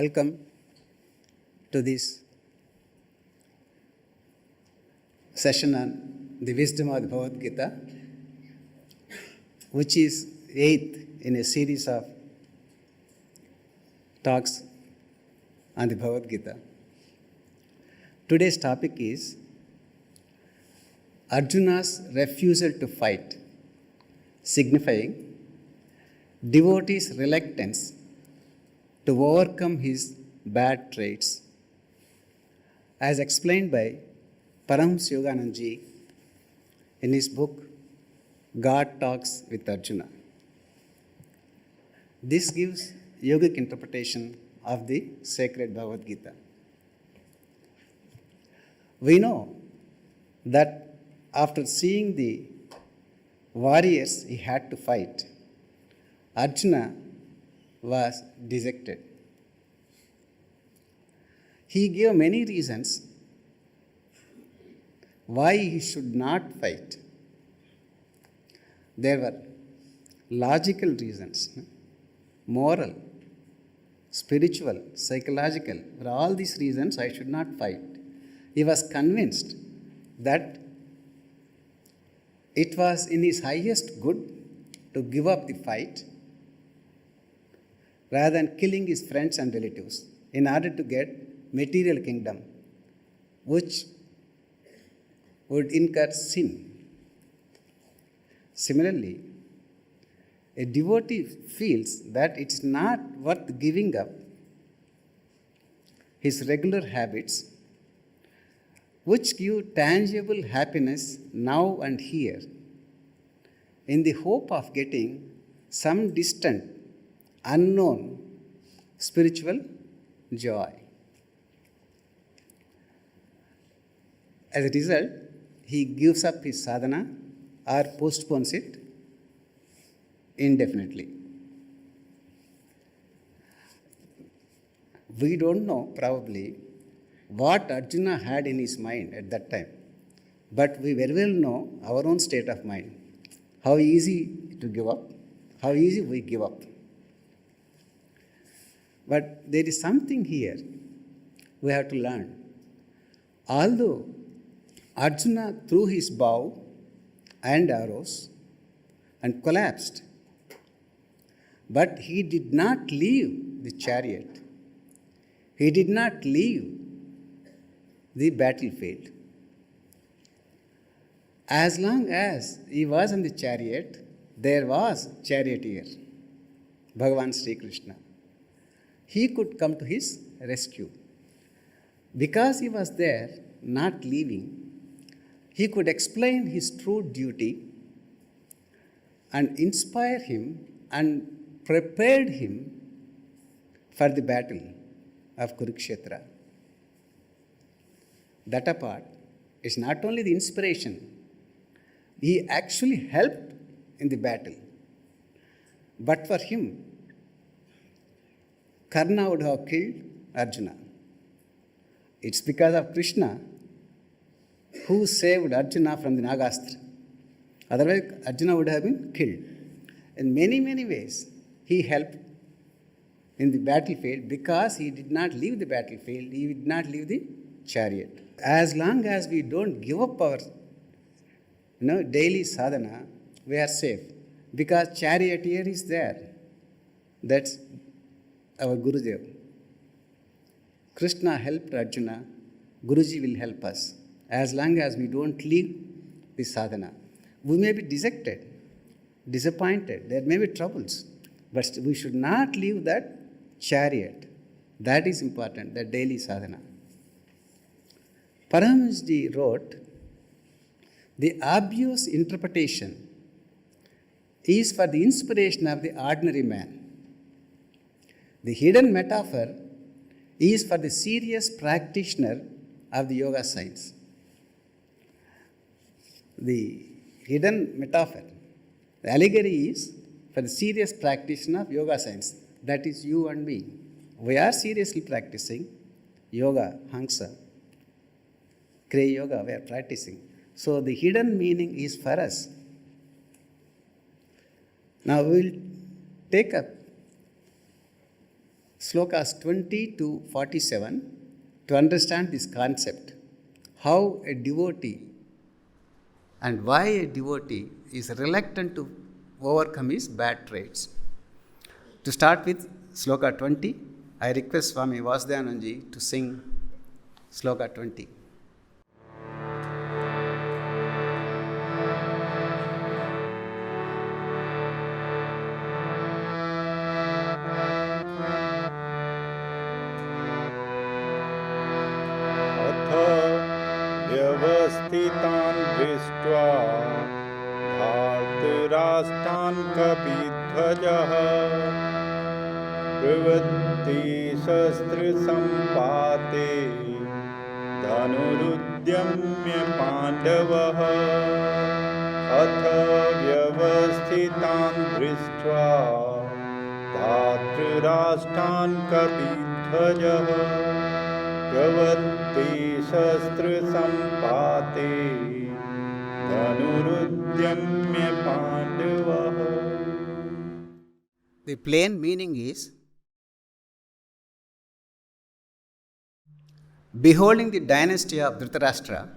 Welcome to this session on the wisdom of the Bhagavad Gita, which is eighth in a series of talks on the Bhagavad Gita. Today's topic is Arjuna's refusal to fight, signifying devotee's reluctance to overcome his bad traits, as explained by Paramahansa Yogananda Ji in his book God Talks with Arjuna. This gives yogic interpretation of the sacred Bhagavad Gita. We know that after seeing the warriors he had to fight, Arjuna was dejected. He gave many reasons why he should not fight. There were logical reasons, moral, spiritual, psychological. For all these reasons, I should not fight. He was convinced that it was in his highest good to give up the fight rather than killing his friends and relatives in order to get material kingdom, which would incur sin. Similarly, a devotee feels that it's not worth giving up his regular habits, which give tangible happiness now and here, in the hope of getting some distant, unknown spiritual joy. As a result, he gives up his sadhana or postpones it indefinitely. We don't know probably what Arjuna had in his mind at that time, but we very well know our own state of mind, how easy to give up, how easy we give up. But there is something here we have to learn. Although Arjuna threw his bow and arrows and collapsed, but he did not leave the chariot. He did not leave the battlefield. As long as he was in the chariot, there was charioteer, Bhagavan Sri Krishna. He could come to his rescue. Because he was there, not leaving, he could explain his true duty and inspire him and prepared him for the battle of Kurukshetra. That apart, it's not only the inspiration, he actually helped in the battle. But for him, Karna would have killed Arjuna. It's because of Krishna who saved Arjuna from the Nagastra. Otherwise, Arjuna would have been killed. In many, many ways, he helped in the battlefield because he did not leave the battlefield, he did not leave the chariot. As long as we don't give up our daily sadhana, we are safe. Because charioteer is there. That's our Gurudev. Krishna helped Arjuna, Guruji will help us. As long as we don't leave the sadhana. We may be dejected, disappointed, there may be troubles, but we should not leave that chariot. That is important, that daily sadhana. Paramahansa Ji wrote, the obvious interpretation is for the inspiration of the ordinary man. The hidden metaphor is for the serious practitioner of the yoga science. The hidden metaphor, the allegory is for the serious practitioner of yoga science. That is you and me. We are seriously practicing yoga, Hansa, Kriya Yoga, we are practicing. So the hidden meaning is for us. Now we will take up Slokas 20 to 47 to understand this concept, how a devotee and why a devotee is reluctant to overcome his bad traits. To start with Sloka 20, I request Swami Vasudevananji to sing Sloka 20. व्यवस्थितान् दृष्ट्वा धार्तराष्ट्रान् कपिध्वजः प्रवृत्ति शस्त्रसम्पाते धनुरुद्यम्य पाण्डवः अथ व्यवस्थितान् दृष्ट्वा धार्तराष्ट्रान् कपिध्वजः प्रवृत्ति शस्त्रसम्पाते धनुरुद्यम्य पाण्डवः. The plain meaning is, beholding the dynasty of Dhritarashtra,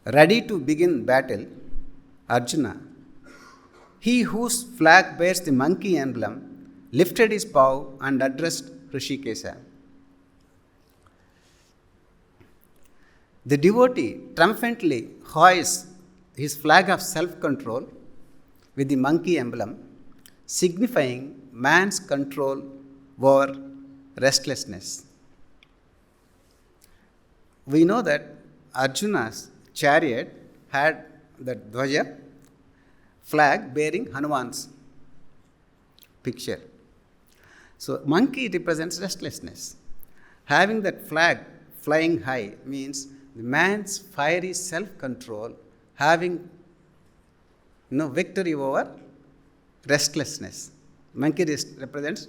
ready to begin battle, Arjuna, he whose flag bears the monkey emblem, lifted his bow and addressed Hrishikesha. The devotee triumphantly hoists his flag of self-control with the monkey emblem, signifying man's control over restlessness. We know that Arjuna's chariot had the Dhwaja flag bearing Hanuman's picture. So, monkey represents restlessness. Having that flag flying high means the man's fiery self-control having victory over restlessness. Monkey represents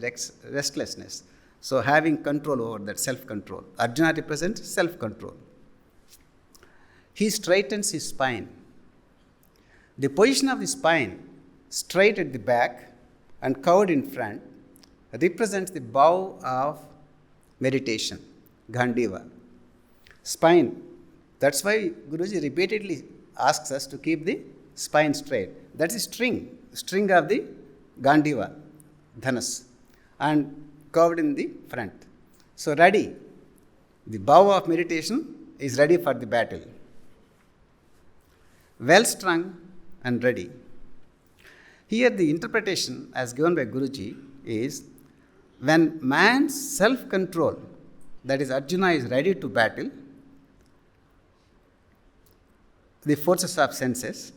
restlessness. So having control over that self-control. Arjuna represents self-control. He straightens his spine. The position of the spine, straight at the back and curved in front, represents the bow of meditation, Gandiva. Spine. That's why Guruji repeatedly asks us to keep the spine straight. That's the string of the Gandiva, Dhanas, and curved in the front. So ready. The bow of meditation is ready for the battle. Well strung and ready. Here the interpretation as given by Guruji is, when man's self-control, that is Arjuna, is ready to battle the forces of senses,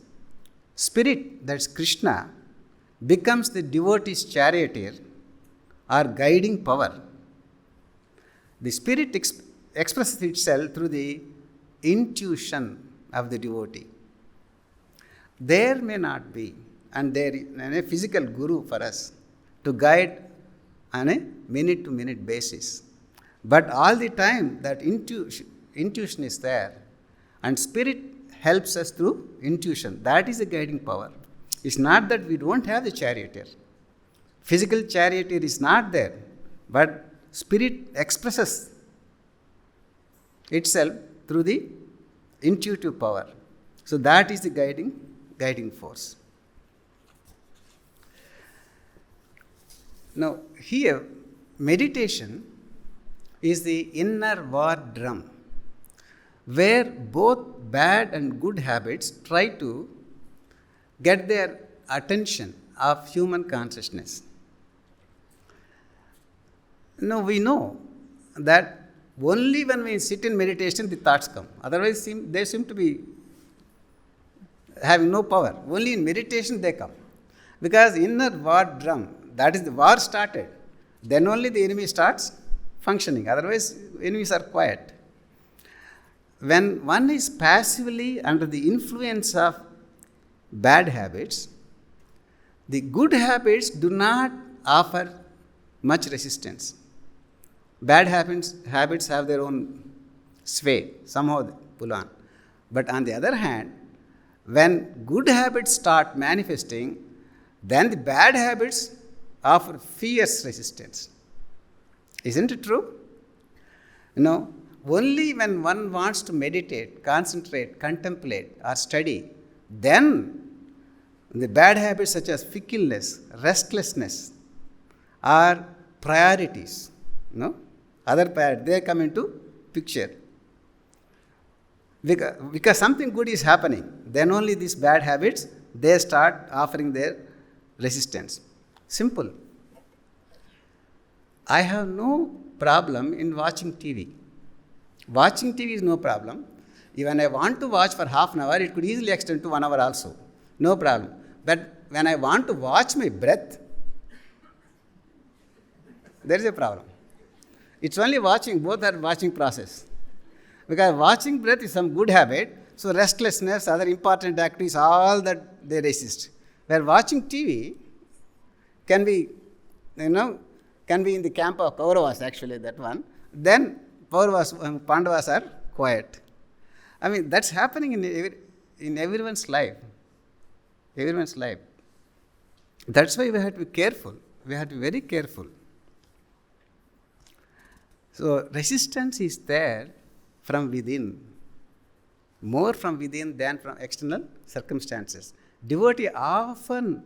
spirit, that's Krishna, becomes the devotee's charioteer or guiding power. The spirit expresses itself through the intuition of the devotee. There may not be, and there is a physical guru for us to guide on a minute-to-minute basis. But all the time that intuition is there, and spirit helps us through intuition. That is a guiding power. It's not that we don't have the charioteer. Physical charioteer is not there, but spirit expresses itself through the intuitive power. So that is the guiding force. Now here, meditation is the inner war drum, where both bad and good habits try to get their attention of human consciousness. Now we know that only when we sit in meditation the thoughts come. Otherwise they seem to be having no power. Only in meditation they come. Because inner war drum, that is the war started, then only the enemy starts functioning. Otherwise enemies are quiet. When one is passively under the influence of bad habits, the good habits do not offer much resistance. Bad habits have their own sway, somehow they pull on. But on the other hand, when good habits start manifesting, then the bad habits offer fierce resistance. Isn't it true? Only when one wants to meditate, concentrate, contemplate, or study, then the bad habits such as fickleness, restlessness, or priorities, other priorities, they come into picture. Because something good is happening, then only these bad habits, they start offering their resistance. Simple. I have no problem in watching TV. Watching TV is no problem. Even I want to watch for half an hour, it could easily extend to 1 hour also. No problem. But when I want to watch my breath, there is a problem. It's only watching, both are watching process. Because watching breath is some good habit, so restlessness, other important activities, all that they resist. Where watching TV can be, can be in the camp of Kauravas, actually, that one. Then Kauravas, Pandavas are quiet. I mean, that's happening in everyone's life. Everyone's life. That's why we have to be careful. We have to be very careful. So, resistance is there from within, more from within than from external circumstances. Devotee often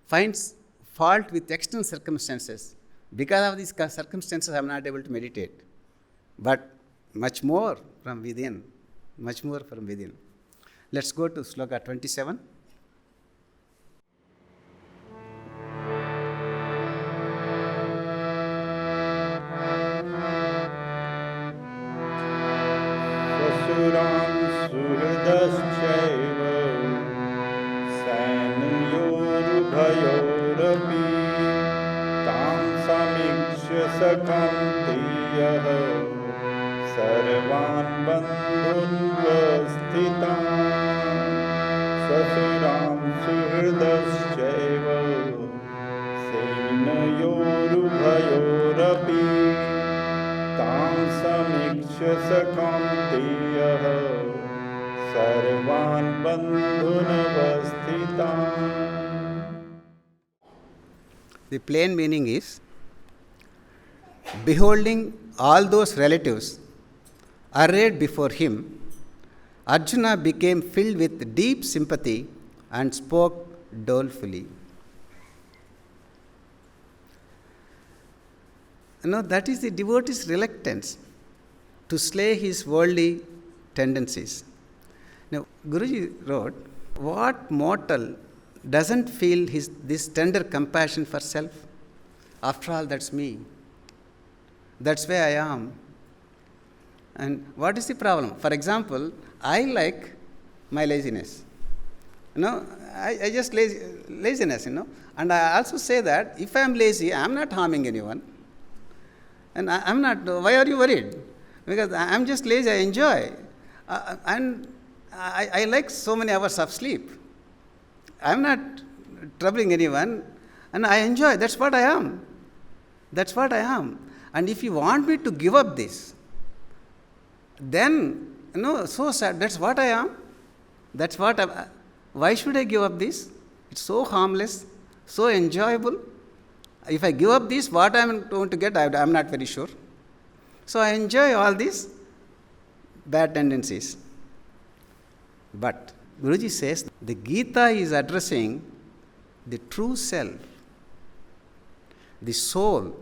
finds fault with external circumstances. Because of these circumstances, I am not able to meditate. But much more from within, much more from within. Let's go to Sloka 27. Sasuram suhridaschaiva sanuyorubhayorapi tam samikshya sakantiyah sarvan bandhunvasthitam. Sasuram suhridaschaiva sanuyorubhayorapi tam samikshya sakantiyah sarvan bandhunavasthitam. The plain meaning is, beholding all those relatives arrayed before him, Arjuna became filled with deep sympathy and spoke dolefully. That is the devotee's reluctance to slay his worldly tendencies. Now, Guruji wrote, what mortal doesn't feel this tender compassion for self? After all, that's me. That's where I am. And what is the problem? For example, I like my laziness. I just laziness, And I also say that if I am lazy, I am not harming anyone. And I'm not, why are you worried? Because I'm just lazy, I enjoy. And I like so many hours of sleep. I'm not troubling anyone, and I enjoy. That's what I am. That's what I am. And if you want me to give up this, then, so sad. That's what I am. That's what why should I give up this? It's so harmless, so enjoyable. If I give up this, what I'm going to get, I'm not very sure. So I enjoy all these bad tendencies. But Guruji says the Gita is addressing the true self, the soul,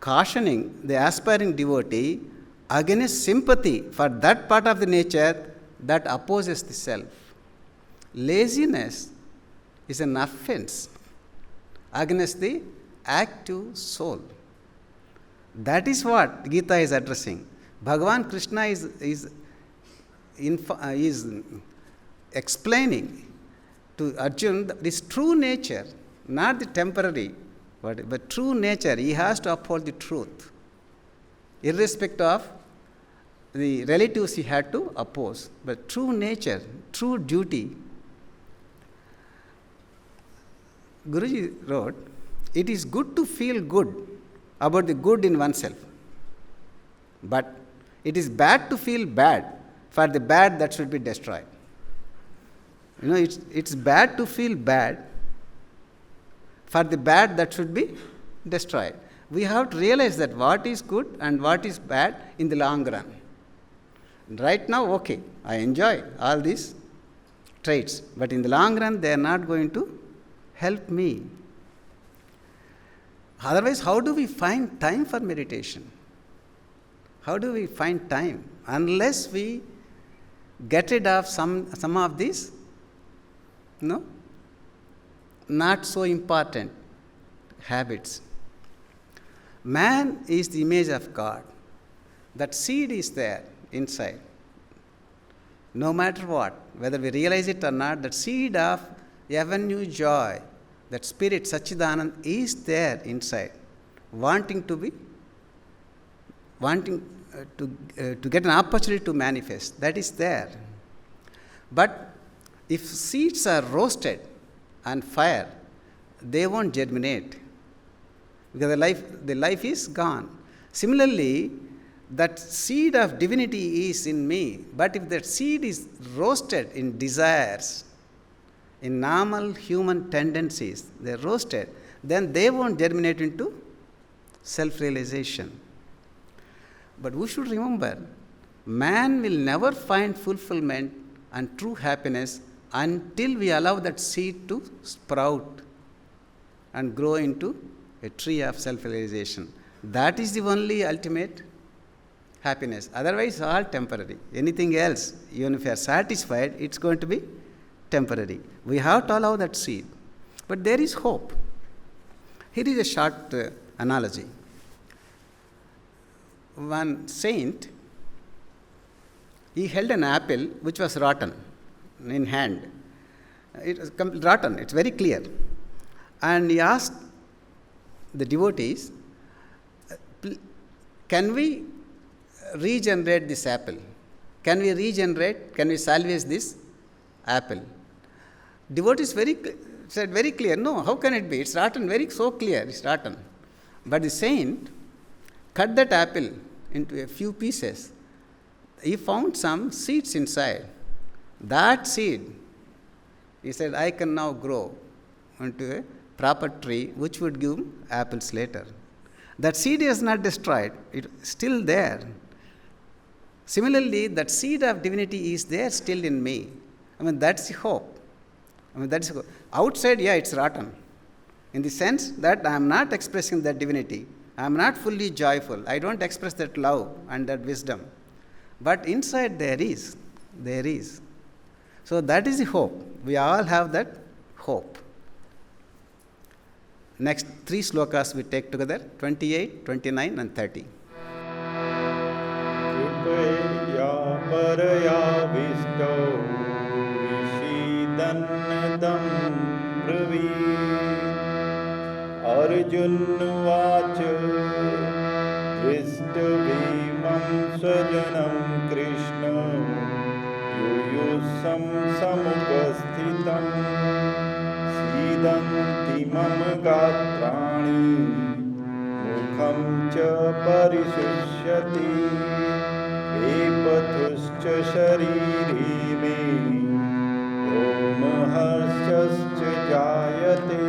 cautioning the aspiring devotee against sympathy for that part of the nature that opposes the self. Laziness is an offense against the active soul. That is what Gita is addressing. Bhagavan Krishna is explaining to Arjuna this true nature, not the temporary, but true nature. He has to uphold the truth, irrespective of the relatives he had to oppose. But true nature, true duty. Guruji wrote, it is good to feel good about the good in oneself, but it is bad to feel bad for the bad that should be destroyed. It's bad to feel bad for the bad that should be destroyed. we have to realize that what is good and what is bad in the long run. Right now, okay, I enjoy all these traits, but in the long run, they are not going to help me. Otherwise, how do we find time for meditation? How do we find time? Unless we get rid of some of these, not so important habits. Man is the image of God. That seed is there inside. No matter what, whether we realize it or not, that seed of avenue joy, that spirit Satchidanand is there inside, wanting to get an opportunity to manifest. That is there. But if seeds are roasted on fire, they won't germinate because the life is gone. Similarly, that seed of divinity is in me, but if that seed is roasted in desires, in normal human tendencies, they're roasted, then they won't germinate into self-realization. But we should remember, man will never find fulfillment and true happiness until we allow that seed to sprout and grow into a tree of self-realization. That is the only ultimate happiness. Otherwise, all temporary. Anything else, even if you are satisfied, it's going to be temporary. We have to allow that seed. But there is hope. Here is a short analogy. One saint, he held an apple which was rotten in hand. It was rotten, it's very clear. And he asked the devotees, can we regenerate this apple? Can we salvage this apple? Devotees said very clear, no, how can it be? It's rotten, so clear, it's rotten. But the saint cut that apple into a few pieces. He found some seeds inside. That seed, he said, I can now grow into a proper tree which would give apples later. That seed is not destroyed, it's still there. Similarly, that seed of divinity is there still in me. That's the hope. Outside, it's rotten. In the sense that I am not expressing that divinity. I am not fully joyful. I don't express that love and that wisdom. But inside there is. So that is the hope. We all have that hope. Next 3 slokas we take together, 28, 29 and 30. कृपया परया विष्टौ विषीदन्नदं ब्रवीत् अर्जुनोवाच दृष्टवेमं स्वजनं कृष्ण युयुत्सं समुपस्थितं सीदन्ति मम गात्राणि मुखं च परिशुष्यति वेपथुश्च शरीरे मे रोमहर्षश्च जायते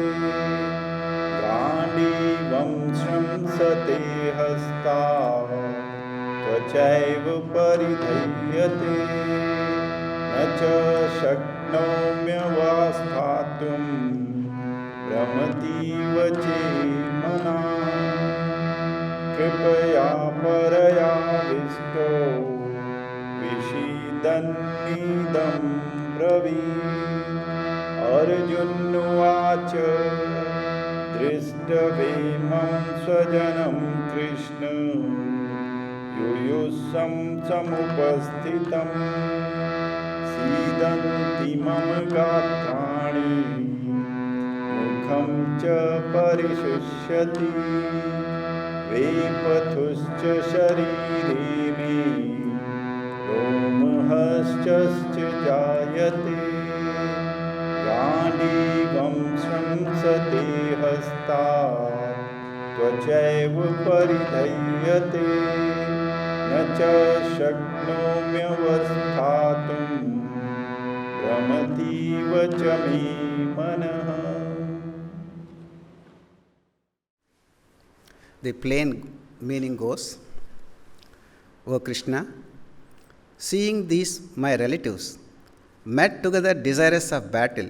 गाण्डीवं श्रंसते हस्ताः त्वचैव परिधह्यते न च शक्नोम्यवस्थातुं भ्रमतीव चेन्मना कृपया परया विष्टो विषीदन्निदं ब्रवीत् अर्जुनोवाच दृष्टवेमं स्वजनं कृष्ण युयुत्सं समुपस्थितं सीदन्ति मम गात्राणि मुखं च परिशुष्यति वेपथुश्च शरीरे मे रोमहर्षश्च जायते गाण्डीवं श्रंसते हस्तात् त्वचैव परिधह्यते न च शक्नोम्यवस्थातुं भ्रमतीव च मे मनः. The plain meaning goes, O Krishna, seeing these my relatives met together desirous of battle,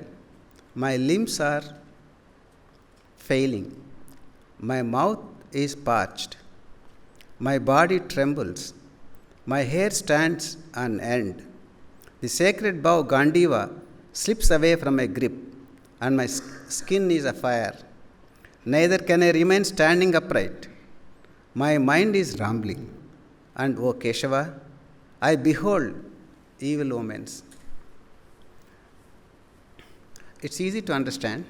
my limbs are failing, my mouth is parched, my body trembles, my hair stands on end. The sacred bow Gandiva slips away from my grip, and my skin is afire. Neither can I remain standing upright. My mind is rambling, and O Keshava, I behold evil omens. It's easy to understand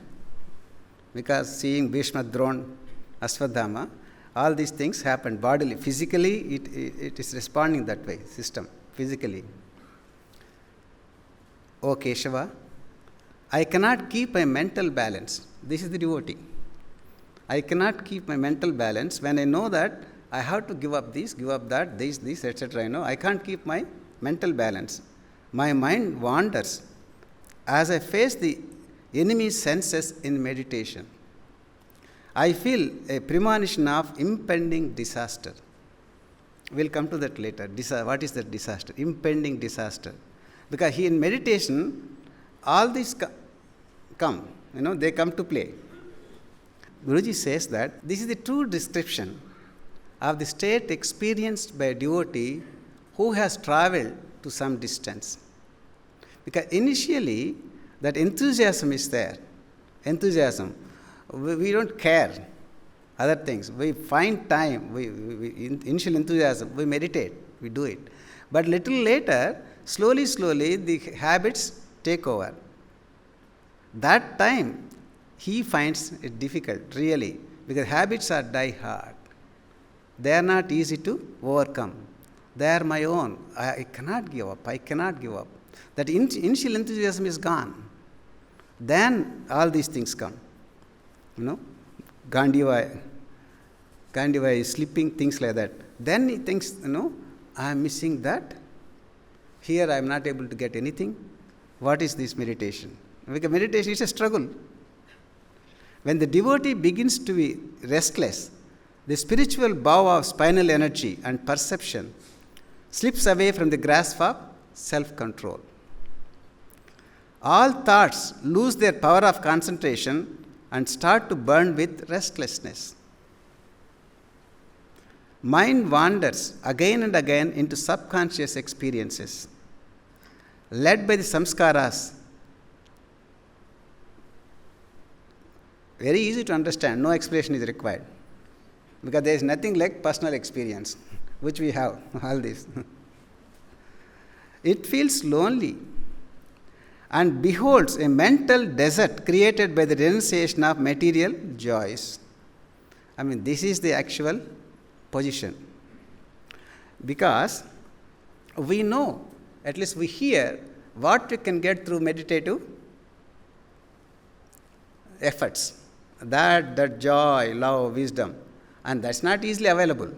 because seeing Bhishma, Drona, Ashwadhama, all these things happen bodily. Physically, it is responding that way, system, physically. O Keshava, I cannot keep my mental balance. This is the devotee. I cannot keep my mental balance when I know that I have to give up this, give up that, this, etc. I can't keep my mental balance. My mind wanders as I face the enemy's senses in meditation. I feel a premonition of impending disaster. We'll come to that later. What is that disaster? Impending disaster. Because in meditation, all these come, they come to play. Guruji says that this is the true description of the state experienced by a devotee who has traveled to some distance. Because initially, that enthusiasm is there. Enthusiasm. We don't care other things. We find time. Initial enthusiasm, we meditate, we do it. But little later, slowly, the habits take over. That time, he finds it difficult, really, because habits are die hard. They are not easy to overcome. They are my own. I cannot give up. That initial enthusiasm is gone. Then all these things come. Gandiva is slipping, things like that. Then he thinks, I am missing that. Here I am not able to get anything. What is this meditation? Because meditation is a struggle. When the devotee begins to be restless, the spiritual bow of spinal energy and perception slips away from the grasp of self-control. All thoughts lose their power of concentration and start to burn with restlessness. Mind wanders again and again into subconscious experiences, led by the samskaras. Very easy to understand, no explanation is required. Because there is nothing like personal experience, which we have, all this. It feels lonely and beholds a mental desert created by the renunciation of material joys. This is the actual position. Because we know, at least we hear, what we can get through meditative efforts. That joy, love, wisdom. And that's not easily available.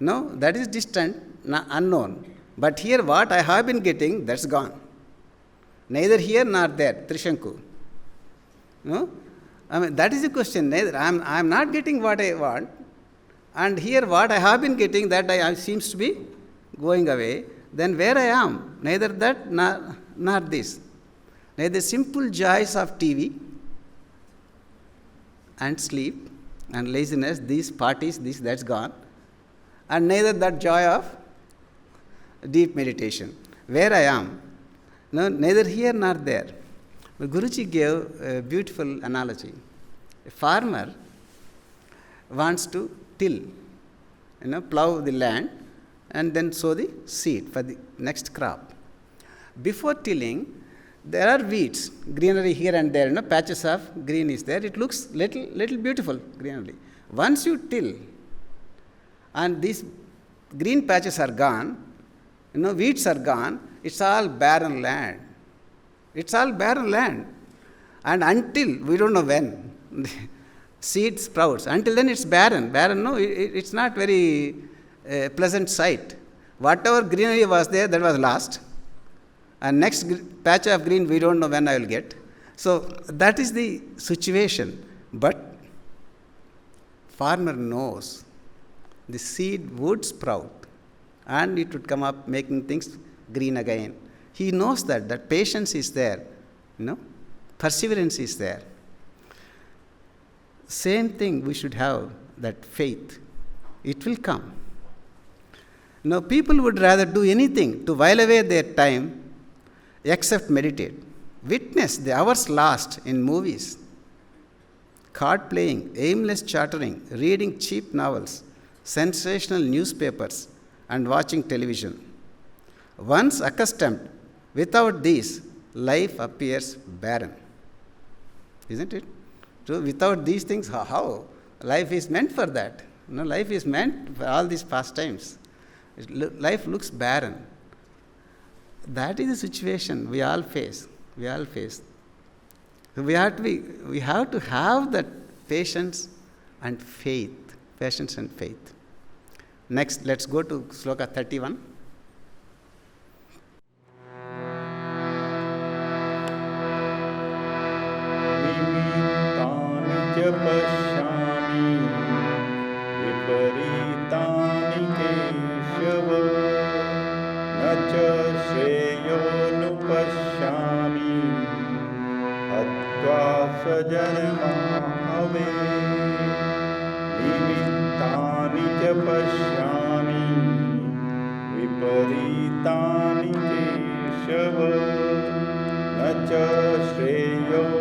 No, that is distant, unknown. But here what I have been getting, that's gone. Neither here nor there, Trishanku. No? That is the question. Neither I am not getting what I want. And here what I have been getting, that seems to be going away. Then where I am? Neither that nor this. Neither simple joys of TV and sleep and laziness, these parties, that's gone. And neither that joy of deep meditation. Where I am? No, neither here nor there. But Guruji gave a beautiful analogy. A farmer wants to till, plow the land and then sow the seed for the next crop. Before tilling, there are weeds, greenery here and there, patches of green is there. It looks little beautiful, greenery. Once you till, and these green patches are gone, weeds are gone, it's all barren land. And until, we don't know when, seed sprouts, until then it's barren. It's not very pleasant sight. Whatever greenery was there, that was lost. And next patch of green, we don't know when I will get. So that is the situation. But farmer knows the seed would sprout and it would come up making things green again. He knows that patience is there, perseverance is there. Same thing we should have, that faith. It will come. Now, people would rather do anything to while away their time except meditate. Witness the hours lost in movies, card playing, aimless chattering, reading cheap novels, sensational newspapers, and watching television. Once accustomed, without these, life appears barren. Isn't it? So without these things, how? Life is meant for that. Life is meant for all these pastimes. Life looks barren. That is the situation we all face. So we have to have that patience and faith. Patience and faith. Next, let's go to Sloka 31. पश्यामि विपरीतानि केशव न च श्रेयोनुपश्यामि हत्वा स्वजनमाहवे निमित्तानि च पश्यामि विपरीतानि केशव न च श्रेयोनुपश्यामि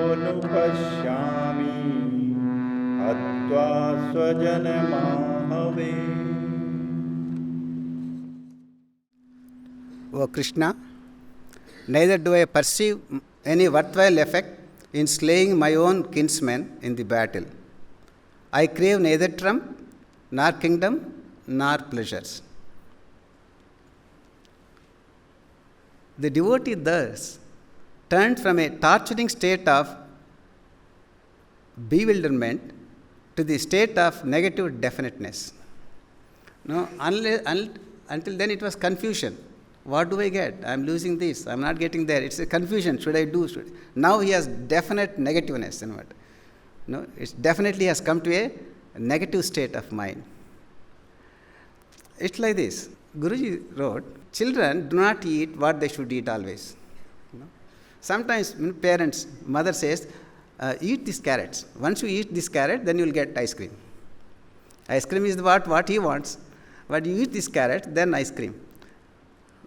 हत्वा स्वजनमाहवे. O Krishna, neither do I perceive any worthwhile effect in slaying my own kinsmen in the battle. I crave neither trump, nor kingdom, nor pleasures. The devotee thus turned from a torturing state of bewilderment to the state of negative definiteness. Until then it was confusion. What do I get? I am losing this. I am not getting there. It's a confusion. Should I do? Now he has definite negativeness. It definitely has come to a negative state of mind. It's like this. Guruji wrote, children do not eat what they should eat always. Sometimes parents, mother says, eat these carrots. Once you eat this carrot, then you will get ice cream. Ice cream is what he wants. But you eat this carrot, then ice cream.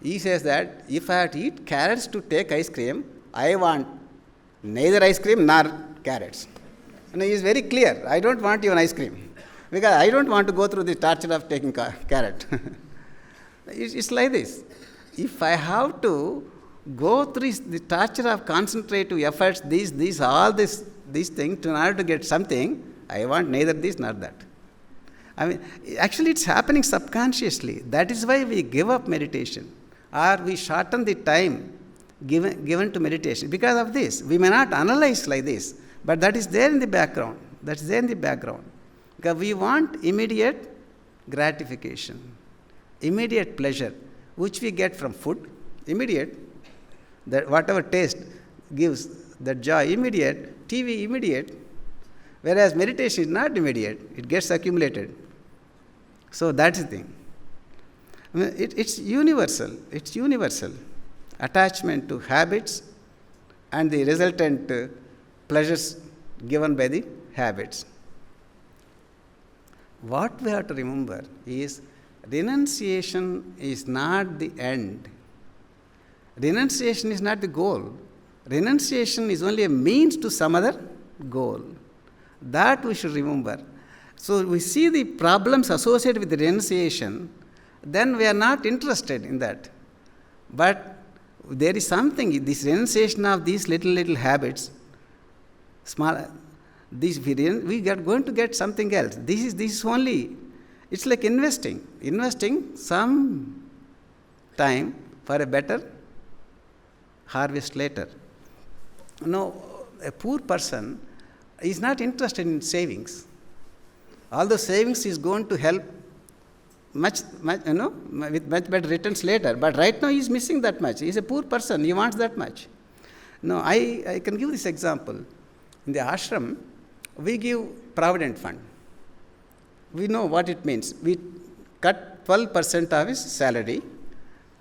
He says that if I have to eat carrots to take ice cream, I want neither ice cream nor carrots. And he is very clear. I don't want even ice cream. Because I don't want to go through the torture of taking carrot. It's like this. If I have to go through the torture of concentrative efforts, these things, in order to get something, I want neither this nor that. Actually it's happening subconsciously. That is why we give up meditation, or we shorten the time given to meditation. Because of this, we may not analyze like this, but that is there in the background. Because we want immediate gratification, immediate pleasure, which we get from food, immediate. That whatever taste gives that joy, immediate. TV, immediate. Whereas meditation is not immediate. It gets accumulated. So that's the thing. It's universal. It's universal. Attachment to habits and the resultant pleasures given by the habits. What we have to remember is renunciation is not the end. Renunciation is not the goal. Renunciation is only a means to some other goal. That we should remember. So we see the problems associated with the renunciation, then we are not interested in that. But there is something, this renunciation of these little habits, we are going to get something else. This is only, it's like investing some time for a better harvest later. A poor person is not interested in savings. Although savings is going to help much, with much better returns later. But right now he is missing that much. He is a poor person. He wants that much. I can give this example. In the ashram, we give provident fund. we know what it means. We cut 12% of his salary,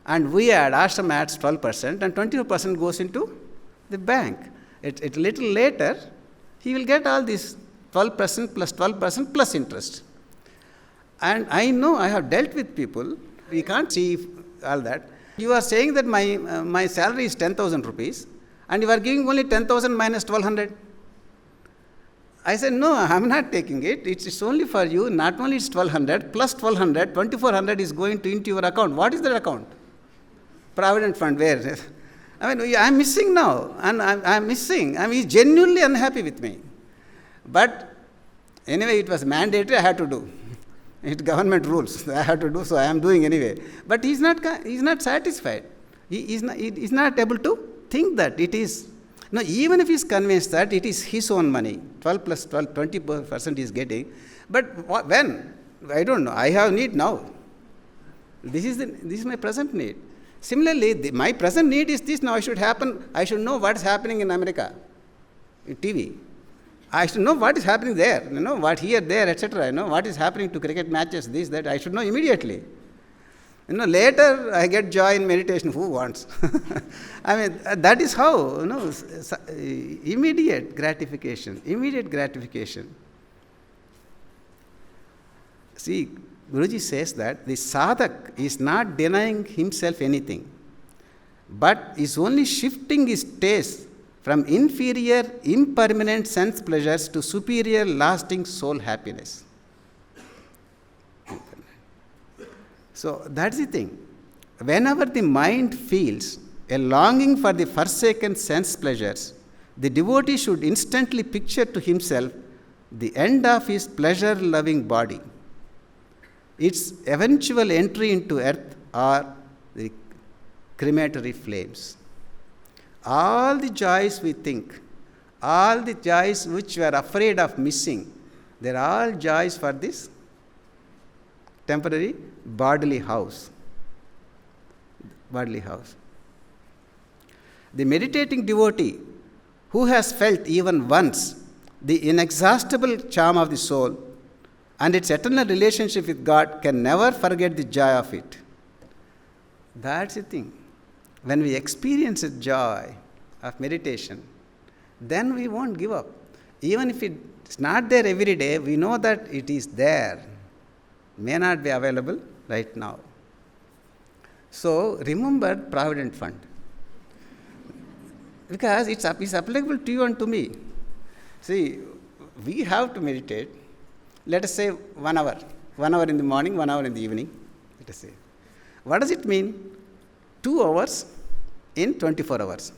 and we add, ashram adds 12%, and 24% goes into the bank. It little later, he will get all this 12% plus 12% plus interest. And I know, I have dealt with people, we can't see all that. You are saying that my salary is 10,000 rupees, and you are giving only 10,000 minus 1,200. I said, no, I am not taking it. It's only for you. Not only it's 1,200 plus 1,200, 2,400 is going into your account. What is that account? Provident fund. Where? I mean, I am missing now, and I am missing. I mean, he is genuinely unhappy with me. But anyway, it was mandatory. I had to do. It's government rules. I have to do, so I am doing anyway. But he is not satisfied. He is not able to think that it is. No, even if he is convinced that it is his own money, 12 plus 12, 20% he is getting. But when? I don't know. I have need now. This is my present need. Similarly, my present need is this. Now I should know what is happening in America, in TV. I should know what is happening there, what here, there, etc. What is happening to cricket matches, this, that. I should know immediately. Later I get joy in meditation. Who wants? I mean, that is how, immediate gratification. See, Guruji says that the sadhak is not denying himself anything, but is only shifting his taste from inferior, impermanent sense pleasures to superior, lasting soul happiness. So that's the thing. Whenever the mind feels a longing for the forsaken sense pleasures, the devotee should instantly picture to himself the end of his pleasure-loving body, its eventual entry into earth or the crematory flames. All the joys we think, all the joys which we are afraid of missing, they are all joys for this temporary bodily house. The meditating devotee who has felt even once the inexhaustible charm of the soul and its eternal relationship with God can never forget the joy of it. That's the thing. When we experience the joy of meditation, then we won't give up. Even if it's not there every day, we know that it is there. May not be available right now. So remember Provident Fund, because it's applicable to you and to me. See, we have to meditate, let us say 1 hour. 1 hour in the morning, 1 hour in the evening, let us say. What does it mean? 2 hours in 24 hours.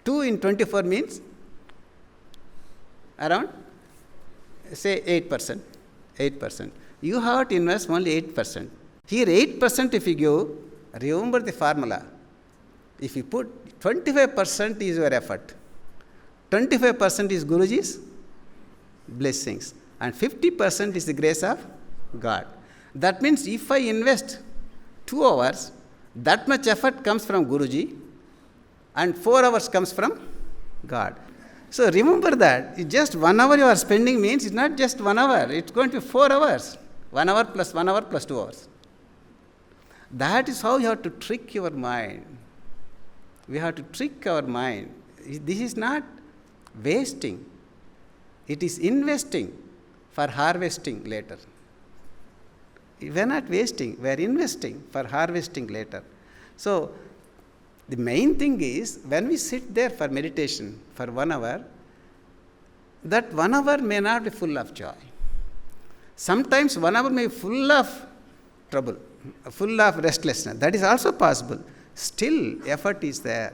2 in 24 means around, say 8%. 8%. You have to invest only 8%. Here 8% if you give, remember the formula. If you put 25% is your effort, 25% is Guruji's blessings, and 50% is the grace of God. That means if I invest 2 hours, that much effort comes from Guruji, and 4 hours comes from God. So remember that. It's just 1 hour you are spending means it's not just 1 hour, it's going to be 4 hours. 1 hour plus 1 hour plus 2 hours. That is how you have to trick your mind. We have to trick our mind. This is not wasting. It is investing for harvesting later. We are not wasting, we are investing for harvesting later. So, the main thing is, when we sit there for meditation for 1 hour, that 1 hour may not be full of joy. Sometimes 1 hour may be full of trouble, full of restlessness. That is also possible. Still, effort is there.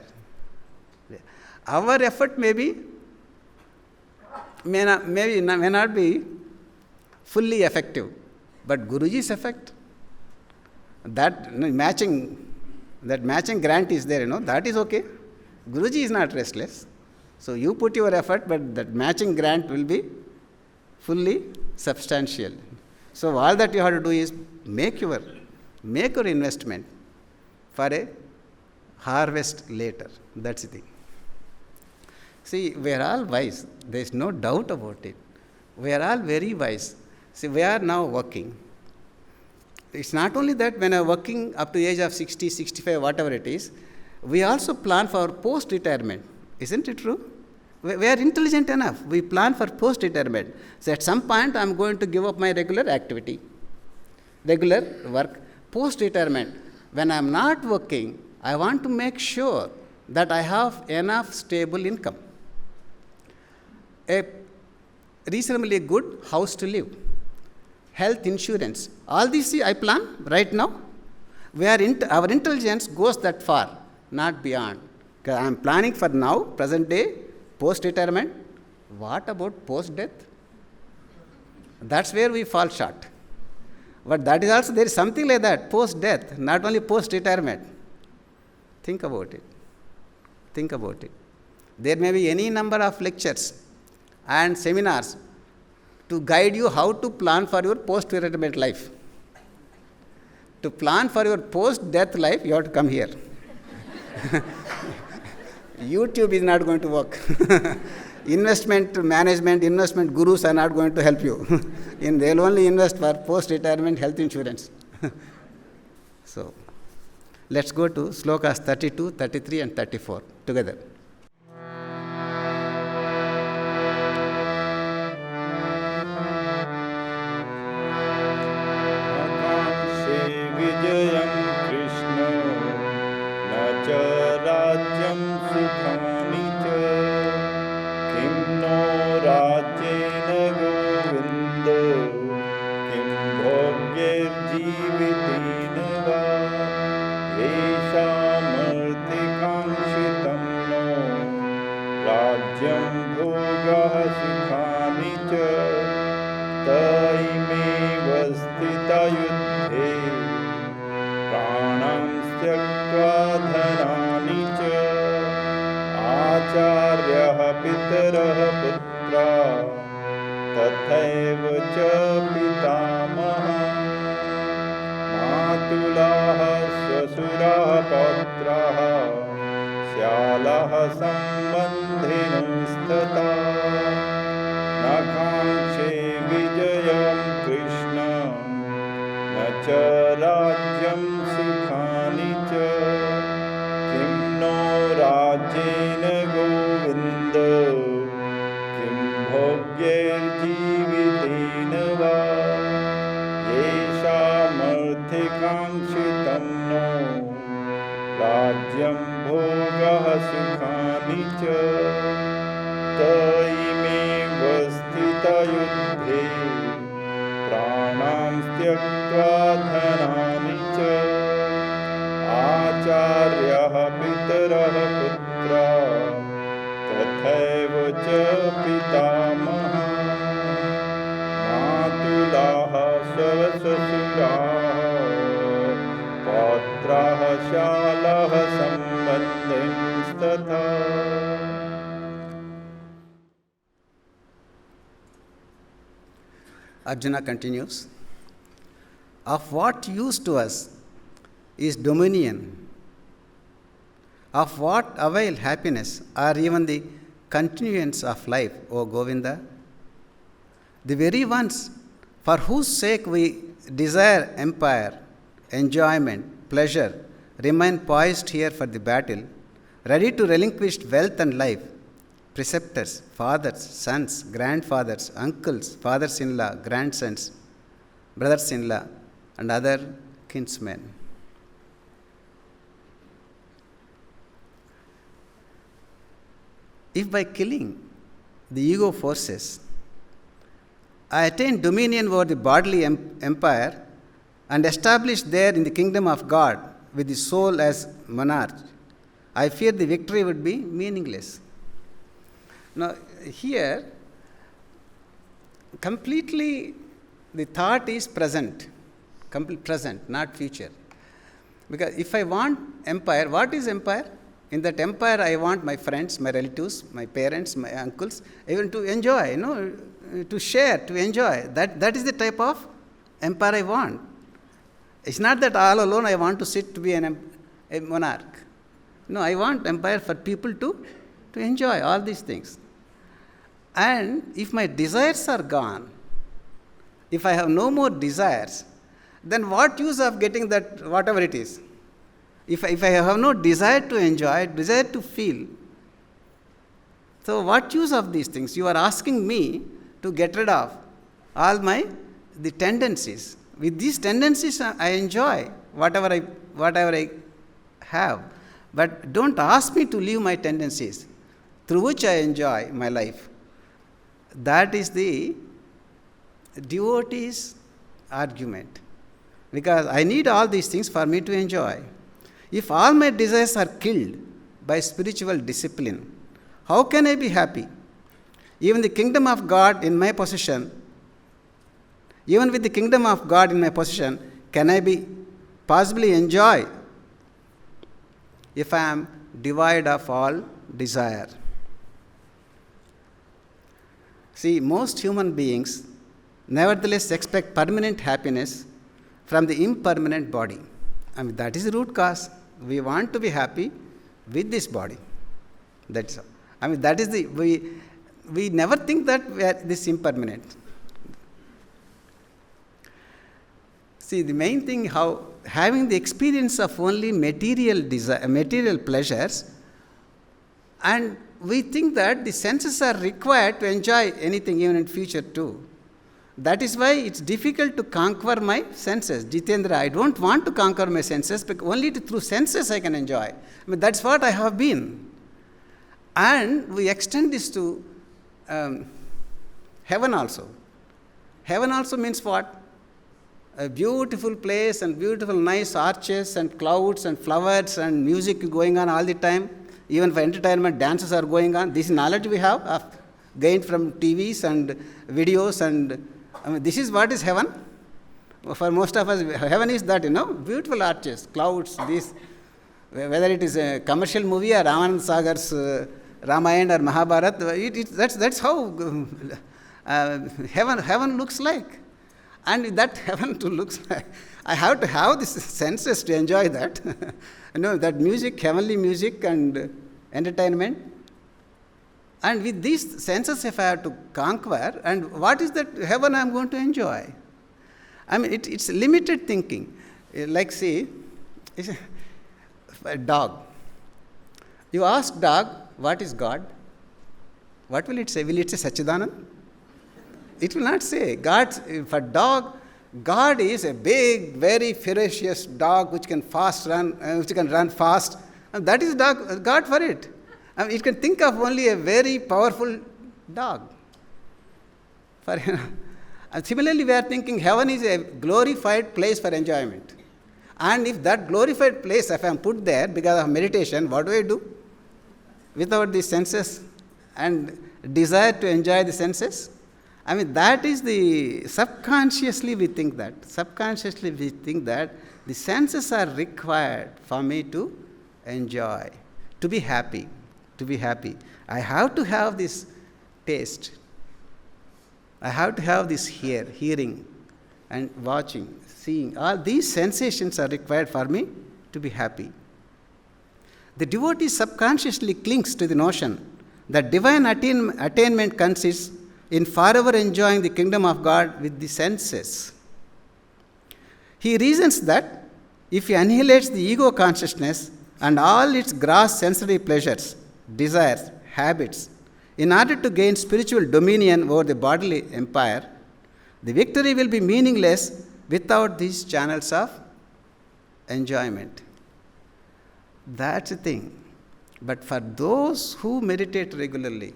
Our effort may not be fully effective, but Guruji's effect, that matching grant is there, that is okay. Guruji is not restless. So you put your effort, but that matching grant will be fully substantial. So all that you have to do is make your investment for a harvest later. That's the thing. See, we are all wise. There is no doubt about it. We are all very wise. See, we are now working. It's not only that when I'm working up to the age of 60, 65, whatever it is, we also plan for post-retirement. Isn't it true? We are intelligent enough. We plan for post-retirement. So at some point, I'm going to give up my regular activity, regular work. Post-retirement, when I'm not working, I want to make sure that I have enough stable income, a reasonably good house to live, health insurance. All these I plan right now. Our intelligence goes that far, not beyond. Because I am planning for now, present day, post-retirement. What about post-death? That's where we fall short. But that is also, there is something like that, post-death, not only post-retirement. Think about it. Think about it. There may be any number of lectures and seminars to guide you how to plan for your post-retirement life. To plan for your post-death life, you have to come here. YouTube is not going to work. Investment management, investment gurus are not going to help you. They'll only invest for post-retirement health insurance. So, let's go to slokas 32, 33 and 34 together. विजयं कृष्ण न च राज्यं सुखानि च किं no राज्येन Govind किं भोग्यैर्जीवितेन वा येषामर्थिकाङ्क्षितं no राज्यं भोगः सुखानि च तैमेव स्थिता युद्धे प्राणां त्यक्त्वा धनानि च आचार्यः पितरः पुत्राः तथैव च पितामहः मातुलाः श्वशुराः पौत्राः श्यालाः सम्बन्धिनस्तथा न काङ्क्षे विजयं कृष्ण न च राज्यं सुखानि च किं नो राज्येन गोविन्द किं भोग्यैर्जीवितेन वा येषामर्थिकाङ्क्षितं नो राज्यं भोगः सुखानि च तैमेव स्थिता युद्धे प्राणां त्यक्त्वा धनानि च आचार्यः पितरः पुत्राः तथैव च पितामहः मातुलाः श्वशुराः पौत्राः श्यालाः सम्बन्धिनस्तथा. Arjuna continues, of what use to us is dominion? Of what avail happiness or even the continuance of life, O Govinda? The very ones for whose sake we desire empire, enjoyment, pleasure, remain poised here for the battle, ready to relinquish wealth and life, preceptors, fathers, sons, grandfathers, uncles, fathers-in-law, grandsons, brothers-in-law, and other kinsmen. If by killing the ego forces, I attain dominion over the bodily empire and establish there in the kingdom of God with the soul as monarch, I fear the victory would be meaningless. Now, here, completely the thought is present, present, not future. Because if I want empire, what is empire? In that empire, I want my friends, my relatives, my parents, my uncles, even to enjoy, to share, to enjoy. That is the type of empire I want. It's not that all alone I want to sit to be a monarch. No, I want empire for people to enjoy all these things. And if my desires are gone, if I have no more desires, then what use of getting that whatever it is? If I have no desire to enjoy, desire to feel, so what use of these things? You are asking me to get rid of all the tendencies. With these tendencies, I enjoy whatever I have. But don't ask me to leave my tendencies through which I enjoy my life. That is the devotee's argument. Because I need all these things for me to enjoy. If all my desires are killed by spiritual discipline, how can I be happy? Even the kingdom of God in my possession, even with the kingdom of God in my possession, can I possibly enjoy if I am devoid of all desire? See, most human beings nevertheless expect permanent happiness from the impermanent body. That is the root cause. We want to be happy with this body. That's all. That is we never think that we are this impermanent. See, the main thing, how having the experience of only material pleasures, and we think that the senses are required to enjoy anything even in future too. That is why it's difficult to conquer my senses. Jitendra, I don't want to conquer my senses, because only through senses I can enjoy. That's what I have been. And we extend this to heaven also. Heaven also means what? A beautiful place and beautiful nice arches and clouds and flowers and music going on all the time. Even for entertainment, dances are going on. This knowledge we have gained from TVs and videos, and this is what is heaven. For most of us, heaven is that, beautiful arches, clouds, this. Whether it is a commercial movie or Ramanand Sagar's Ramayana or Mahabharata, that's how heaven looks like. And that heaven too looks like, I have to have these senses to enjoy that. That music, heavenly music and entertainment. And with these senses, if I have to conquer, and what is that heaven I am going to enjoy? It's limited thinking. Like, see, a dog. You ask dog, what is God? What will it say? Will it say Satchidanand? It will not say. For dog, God is a big, very ferocious dog which can run fast. And that is God for it. It can think of only a very powerful dog. And similarly, we are thinking heaven is a glorified place for enjoyment. And if that glorified place, if I am put there because of meditation, what do I do? Without the senses and desire to enjoy the senses? That is subconsciously we think that. Subconsciously we think that the senses are required for me to enjoy, to be happy. I have to have this taste. I have to have this hearing and watching, seeing. All these sensations are required for me to be happy. The devotee subconsciously clings to the notion that divine attainment consists in forever enjoying the kingdom of God with the senses. He reasons that if he annihilates the ego consciousness and all its gross sensory pleasures, desires, habits, in order to gain spiritual dominion over the bodily empire, the victory will be meaningless without these channels of enjoyment. That's the thing. But for those who meditate regularly,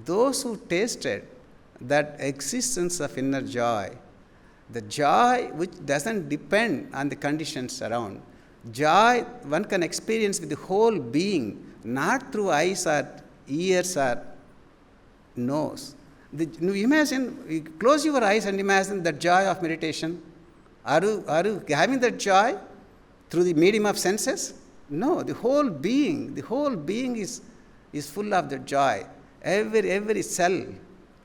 those who tasted that existence of inner joy, the joy which doesn't depend on the conditions around, joy one can experience with the whole being, not through eyes or ears or nose. You close your eyes and imagine the joy of meditation. Are you having that joy through the medium of senses? No, the whole being is full of the joy. Every cell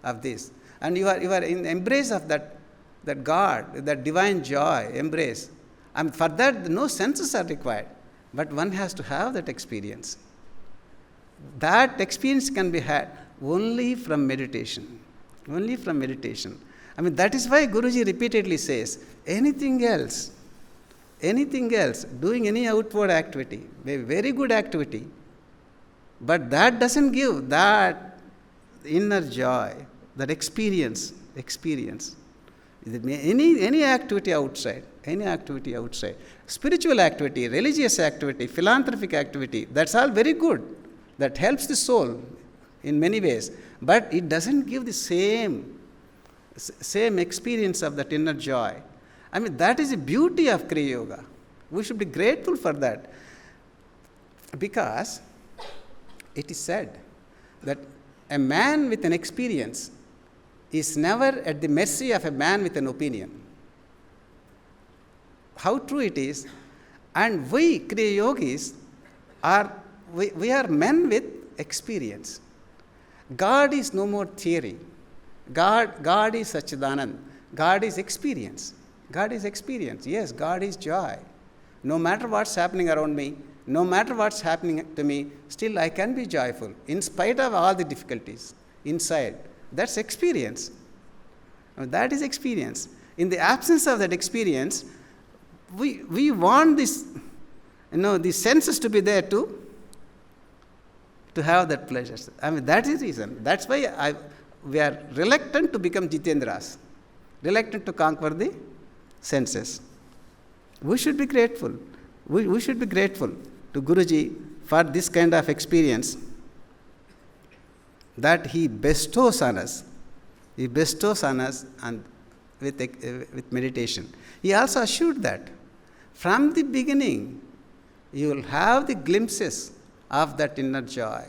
of this. And you are in embrace of that God, that divine joy, embrace. And for that, no senses are required. But one has to have that experience. That experience can be had only from meditation. Only from meditation. I mean, that is why Guruji repeatedly says, anything else, doing any outward activity, very good activity, but that doesn't give that inner joy, that experience. Any activity outside, spiritual activity, religious activity, philanthropic activity, that's all very good. That helps the soul in many ways, but it doesn't give the same experience of that inner joy. I mean, that is the beauty of Kriya Yoga. We should be grateful for that, because it is said that a man with an experience is never at the mercy of a man with an opinion. How true it is. And we Kriya Yogis we are men with experience. God is no more theory. God is Satchidanand. God is experience. Yes, God is joy. No matter what's happening around me, no matter what's happening to me, still I can be joyful in spite of all the difficulties inside. That's experience. That is experience. In the absence of that experience, we want this, the senses to be there to have that pleasure. I mean, that is the reason. That's why we are reluctant to become Jitendras, reluctant to conquer the senses. We should be grateful. We should be grateful to Guruji for this kind of experience that he bestows on us. He bestows on us and with meditation. He also assured that from the beginning you will have the glimpses of that inner joy.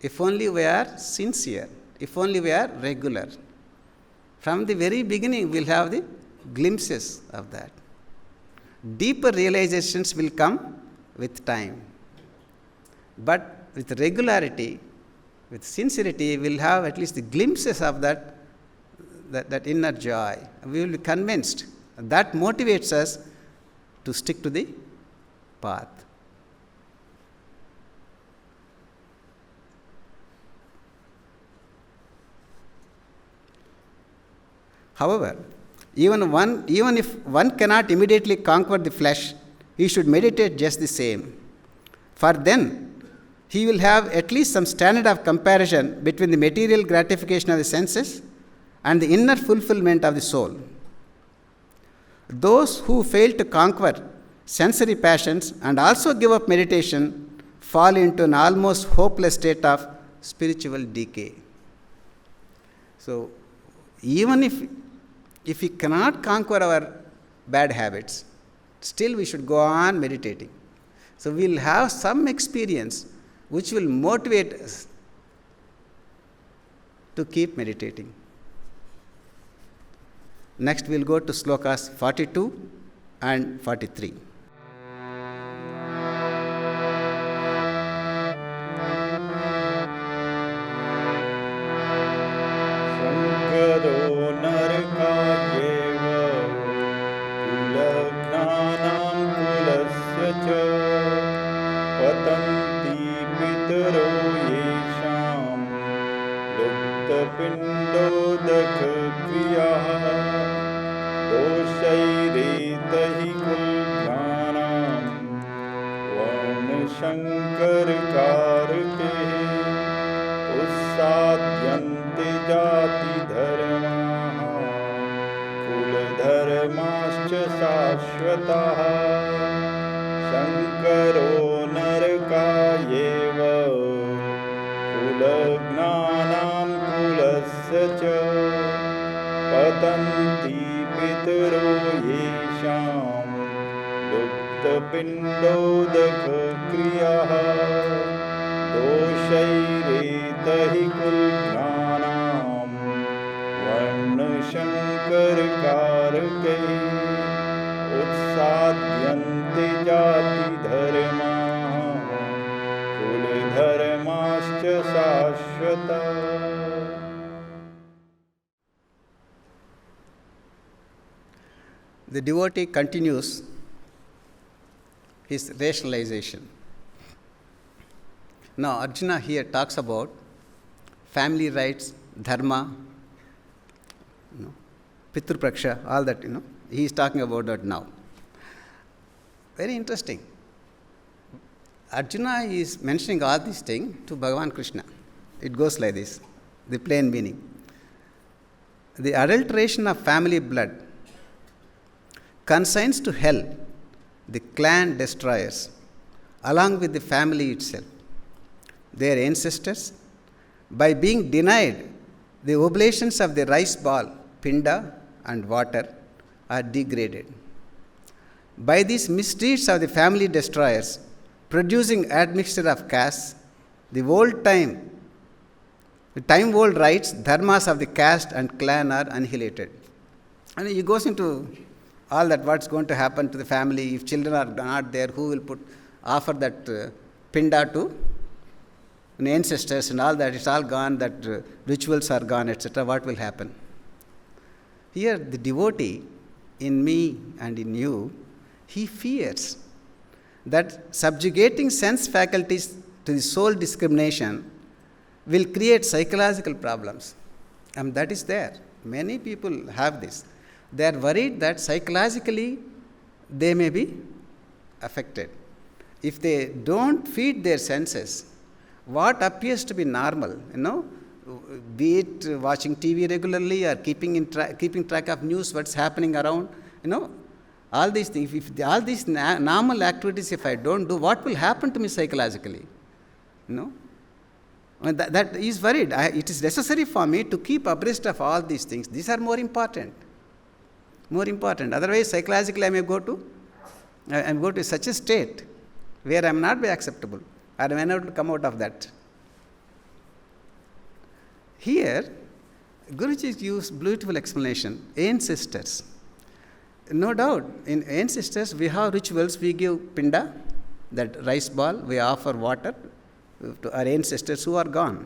If only we are sincere, if only we are regular. From the very beginning we'll have the glimpses of that. Deeper realizations will come with time. But with regularity, with sincerity, we'll have at least the glimpses of that inner joy. We will be convinced. That motivates us to stick to the path. However, even if one cannot immediately conquer the flesh, he should meditate just the same. For then, he will have at least some standard of comparison between the material gratification of the senses and the inner fulfillment of the soul. Those who fail to conquer sensory passions and also give up meditation fall into an almost hopeless state of spiritual decay. So, even if we cannot conquer our bad habits, still we should go on meditating. So, we will have some experience which will motivate us to keep meditating. Next, we will go to slokas 42 and 43. Shankaro narkayeva kulaghnanam kulasya cha patanti pitaro yesham luktapindodaka kriyaha doshaireetahi kulghanam varna shankar karke ussadyante jati dharmaha kul dharmascha shashvataha shankaro narkayeva kulagnanam kulasya cha patanti pitaro yesham luktapindodaka kriyaha doshaireetahi kulgnanam varna shankar karkai utsadyante jati dharmaha kul dharmascha shashvata. The devotee continues his rationalization. Now, Arjuna here talks about family rights, dharma, you know, Pitru Praksha, all that, he is talking about that now. Very interesting. Arjuna is mentioning all these things to Bhagavan Krishna. It goes like this, the plain meaning. The adulteration of family blood consigns to hell the clan destroyers, along with the family itself, their ancestors, by being denied the oblations of the rice ball, pinda, and water, are degraded. By these misdeeds of the family destroyers, producing admixture of castes, the time-old rights, dharmas of the caste and clan are annihilated. And he goes into all that, what's going to happen to the family if children are not there, who will offer that pinda to ancestors and all that. It's all gone, that rituals are gone, etc. What will happen? Here, the devotee in me and in you, he fears that subjugating sense faculties to the soul discrimination will create psychological problems. And that is there. Many people have this. They are worried that psychologically they may be affected. If they don't feed their senses, what appears to be normal, be it watching TV regularly or keeping track of news, what's happening around, all these things, if all these normal activities, if I don't do, what will happen to me psychologically? That is worried. It is necessary for me to keep abreast of all these things. These are more important. Otherwise, psychologically, I may go to such a state where I am not be acceptable. I may not come out of that. Here, Guruji used beautiful explanation. Ancestors. No doubt, in ancestors, we have rituals. We give pinda, that rice ball. We offer water to our ancestors who are gone.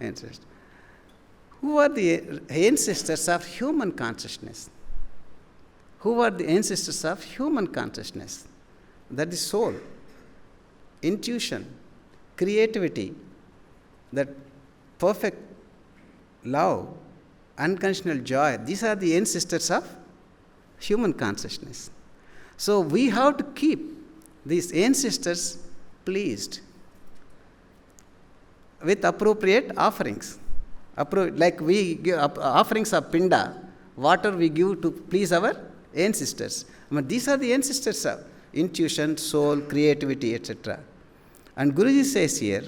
Ancestors. Who are the ancestors of human consciousness? Who are the ancestors of human consciousness? That is soul, intuition, creativity, that perfect love, unconditional joy. These are the ancestors of human consciousness. So we have to keep these ancestors pleased with appropriate offerings. Like we give offerings of pinda, water we give to please our ancestors. These are the ancestors of intuition, soul, creativity, etc. And Guruji says here,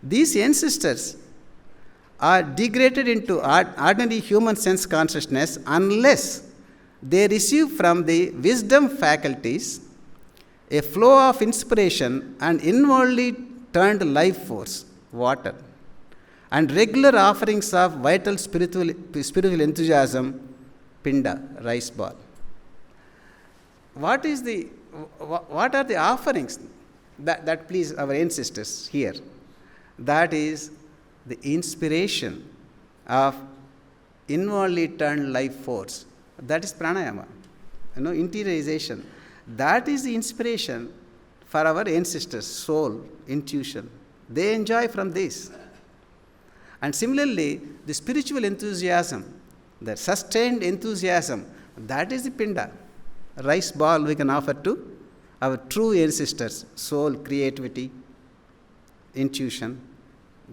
these ancestors are degraded into ordinary human sense consciousness unless they receive from the wisdom faculties a flow of inspiration and inwardly turned life force, water, and regular offerings of vital spiritual enthusiasm, pinda, rice ball. What are the offerings that please our ancestors here? That is the inspiration of inwardly turned life force. That is pranayama, interiorization. That is the inspiration for our ancestors, soul, intuition. They enjoy from this. And similarly, the spiritual enthusiasm, the sustained enthusiasm, that is the pinda, rice ball we can offer to our true ancestors, soul, creativity, intuition,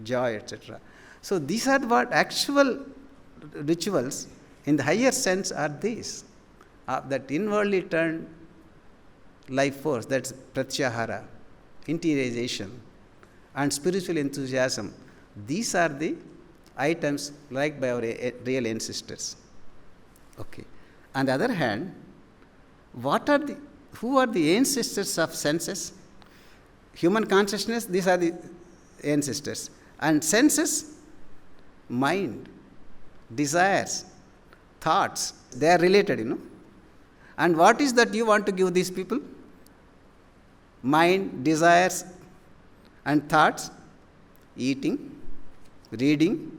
joy, etc. So these are what actual rituals in the higher sense are these, that inwardly turned life force, that's pratyahara, interiorization, and spiritual enthusiasm. These are the items liked by our real ancestors. Okay. On the other hand, who are the ancestors of senses? Human consciousness, these are the ancestors. And senses, mind, desires, thoughts, they are related, And what is that you want to give these people? Mind, desires, and thoughts, eating, reading,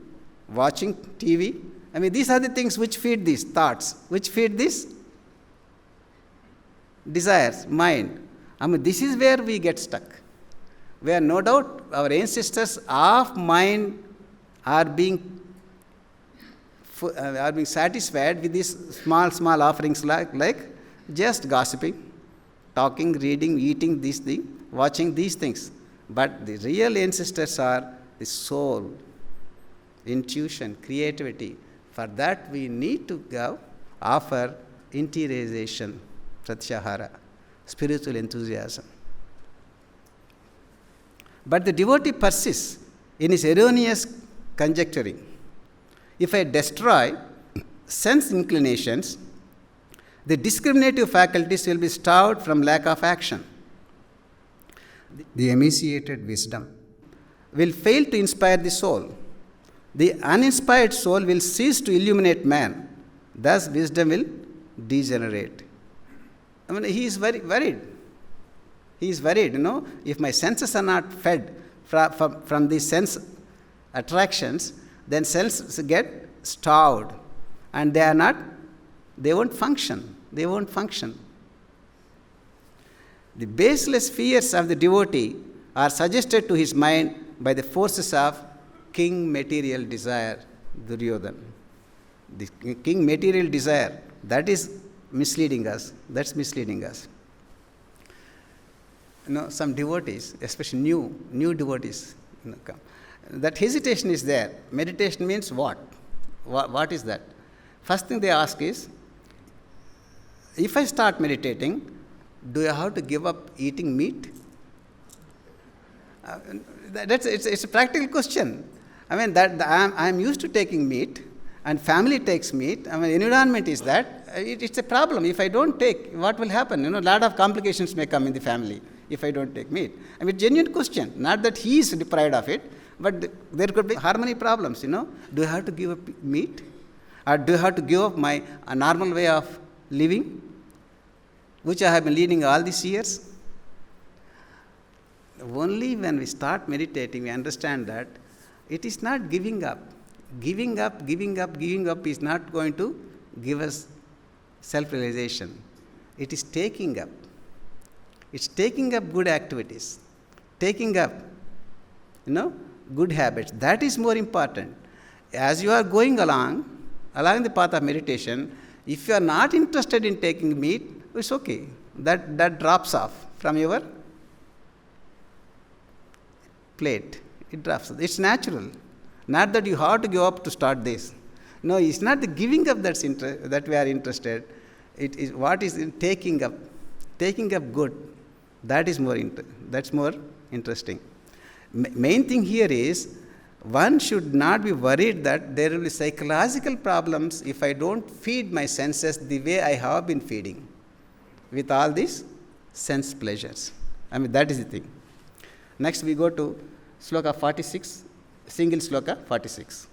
watching TV. These are the things which feed these thoughts, which feed these desires, mind. This is where we get stuck. Where no doubt our ancestors of mind are being are being satisfied with these small offerings like just gossiping, talking, reading, eating these things, watching these things. But the real ancestors are the soul, intuition, creativity. For that we need to offer interiorization, pratyahara, spiritual enthusiasm. But the devotee persists in his erroneous conjecturing. If I destroy sense inclinations, the discriminative faculties will be starved from lack of action. The emaciated wisdom will fail to inspire the soul. The uninspired soul will cease to illuminate man. Thus, wisdom will degenerate. I mean, he is very worried. He is worried, if my senses are not fed from these sense attractions, then cells get starved and they won't function. They won't function. The baseless fears of the devotee are suggested to his mind by the forces of king material desire, Duryodhana. The king material desire, that is misleading us. That's misleading us. Some devotees, especially new devotees, come. That hesitation is there. Meditation means what? What is that? First thing they ask is, if I start meditating, do I have to give up eating meat? It's a practical question. I mean, I'm used to taking meat, and family takes meat. I mean, environment is that. It's a problem. If I don't take, what will happen? A lot of complications may come in the family if I don't take meat. I mean, genuine question. Not that he is deprived of it, but there could be harmony problems. Do I have to give up meat, or do I have to give up my normal way of living, which I have been leading all these years? Only when we start meditating, we understand that it is not giving up. Giving up is not going to give us self-realization. It is taking up. It's taking up good activities, taking up, good habits. That is more important. As you are going along the path of meditation, if you are not interested in taking meat, it's okay. That drops off from your plate. It drops off. It's natural. Not that you have to give up to start this. No, it's not the giving up that we are interested. It is what is in taking up. Taking up good. That's more interesting. Main thing here is, one should not be worried that there will be psychological problems if I don't feed my senses the way I have been feeding, with all these sense pleasures. I mean, that is the thing. Next we go to Sloka 46, single Sloka 46.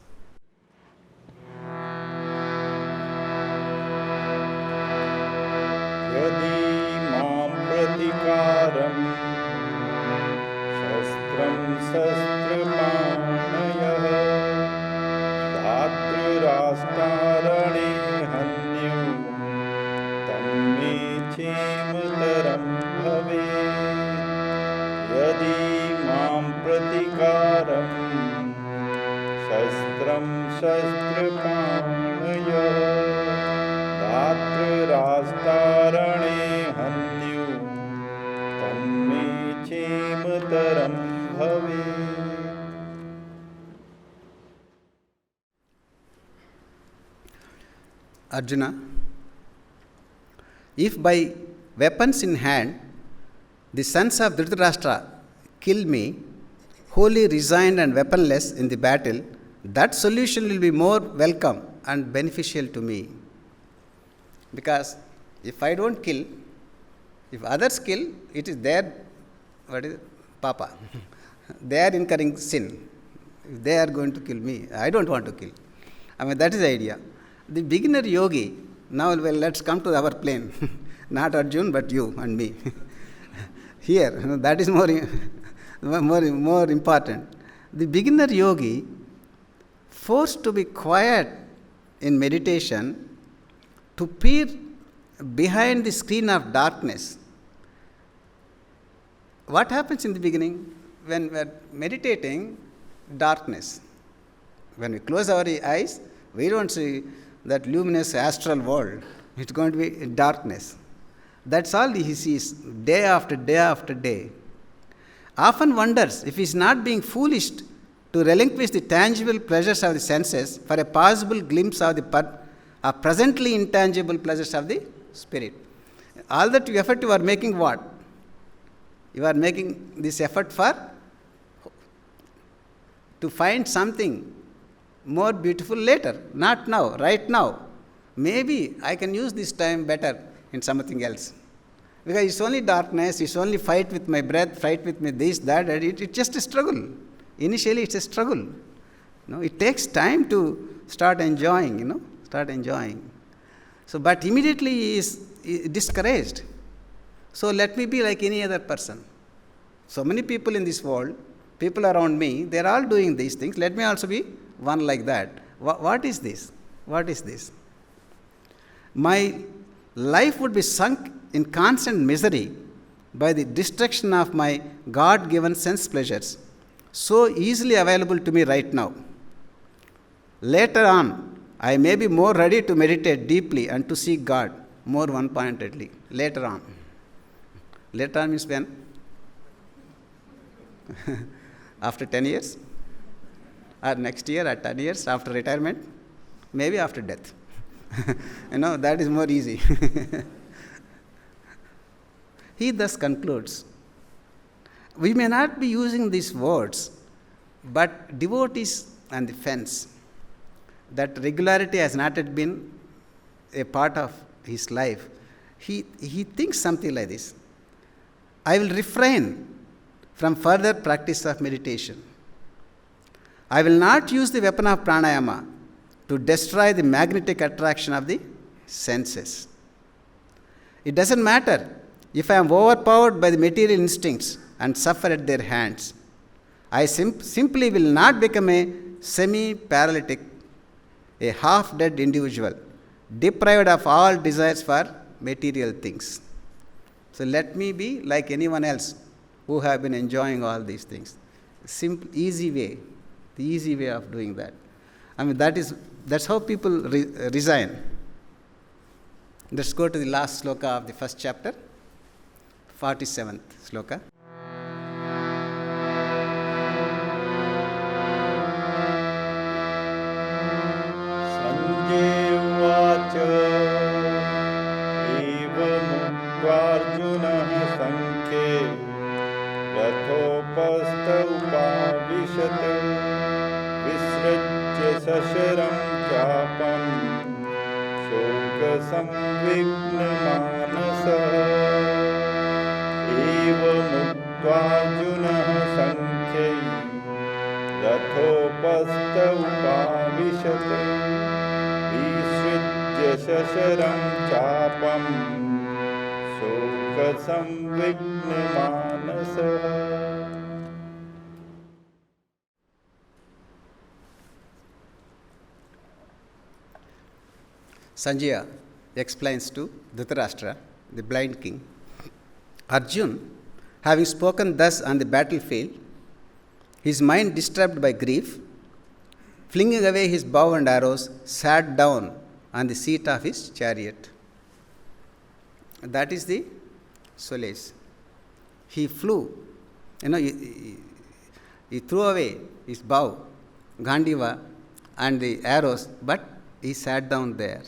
Yadi mam pratikaram shastram shastrapanayah dhatrurashtarane hanyu tamme chemataram bhavet. Yadi mam pratikaram shastram shastrapanayah धातृरास्तारणे हन्यु तन्मे चेमतरं भवेत्. Arjuna, if by weapons in hand the sons of Dhritarashtra kill me, wholly resigned and weaponless in the battle, that solution will be more welcome and beneficial to me. Because if I don't kill, if others kill, it is their, papa. They are incurring sin. If they are going to kill me, I don't want to kill. I mean, that is the idea. The beginner yogi, now let's come to our plane. Not Arjun, but you and me. Here, that is more important. The beginner yogi, forced to be quiet in meditation, to peer behind the screen of darkness. What happens in the beginning? When we are meditating, darkness. When we close our eyes, We don't see that luminous astral world. It's going to be darkness. That's all he sees day after day after day. Often wonders if he's not being foolish to relinquish the tangible pleasures of the senses for a possible glimpse of the presently intangible pleasures of the spirit. All that effort you are making what? You are making this effort to find something more beautiful later, not now, right now. Maybe I can use this time better in something else. Because it's only darkness, it's only fight with my breath, fight with me this, that, and it's just a struggle. Initially it's a struggle. It takes time to start enjoying, start enjoying. So, but immediately he is discouraged. So let me be like any other person. So many people in this world, people around me, they're all doing these things. Let me also be one like that. What is this? What is this? My life would be sunk in constant misery by the destruction of my God-given sense pleasures, so easily available to me right now. Later on, I may be more ready to meditate deeply and to seek God more one-pointedly. Later on. Later on means when? After 10 years? Or next year, or 10 years, after retirement? Maybe after death. That is more easy. He thus concludes, we may not be using these words, but devotees on the fence, that regularity has not yet been a part of his life. He thinks something like this: I will refrain from further practice of meditation. I will not use the weapon of pranayama to destroy the magnetic attraction of the senses. It doesn't matter if I am overpowered by the material instincts and suffer at their hands. I simply will not become a semi-paralytic, a half-dead individual, deprived of all desires for material things. So let me be like anyone else who have been enjoying all these things. Simple, easy way, the easy way of doing that. That's how people resign. Let's go to the last sloka of the first chapter, 47th sloka. Sanjeevacha evamukvarjunah sankhe rathopastha upavishat visrajya sasharam chapam shoka samvigna manasah evamukvarjunah sankhe rathopastha upavishat visrajya sasharam chapam shoka samvigna manasah. Sanjaya explains to Dhritarashtra, the blind king, Arjun, having spoken thus on the battlefield, his mind disturbed by grief, flinging away his bow and arrows, sat down on the seat of his chariot. That is the solace. He flew, he threw away his bow, Gandiva, and the arrows, but he sat down there.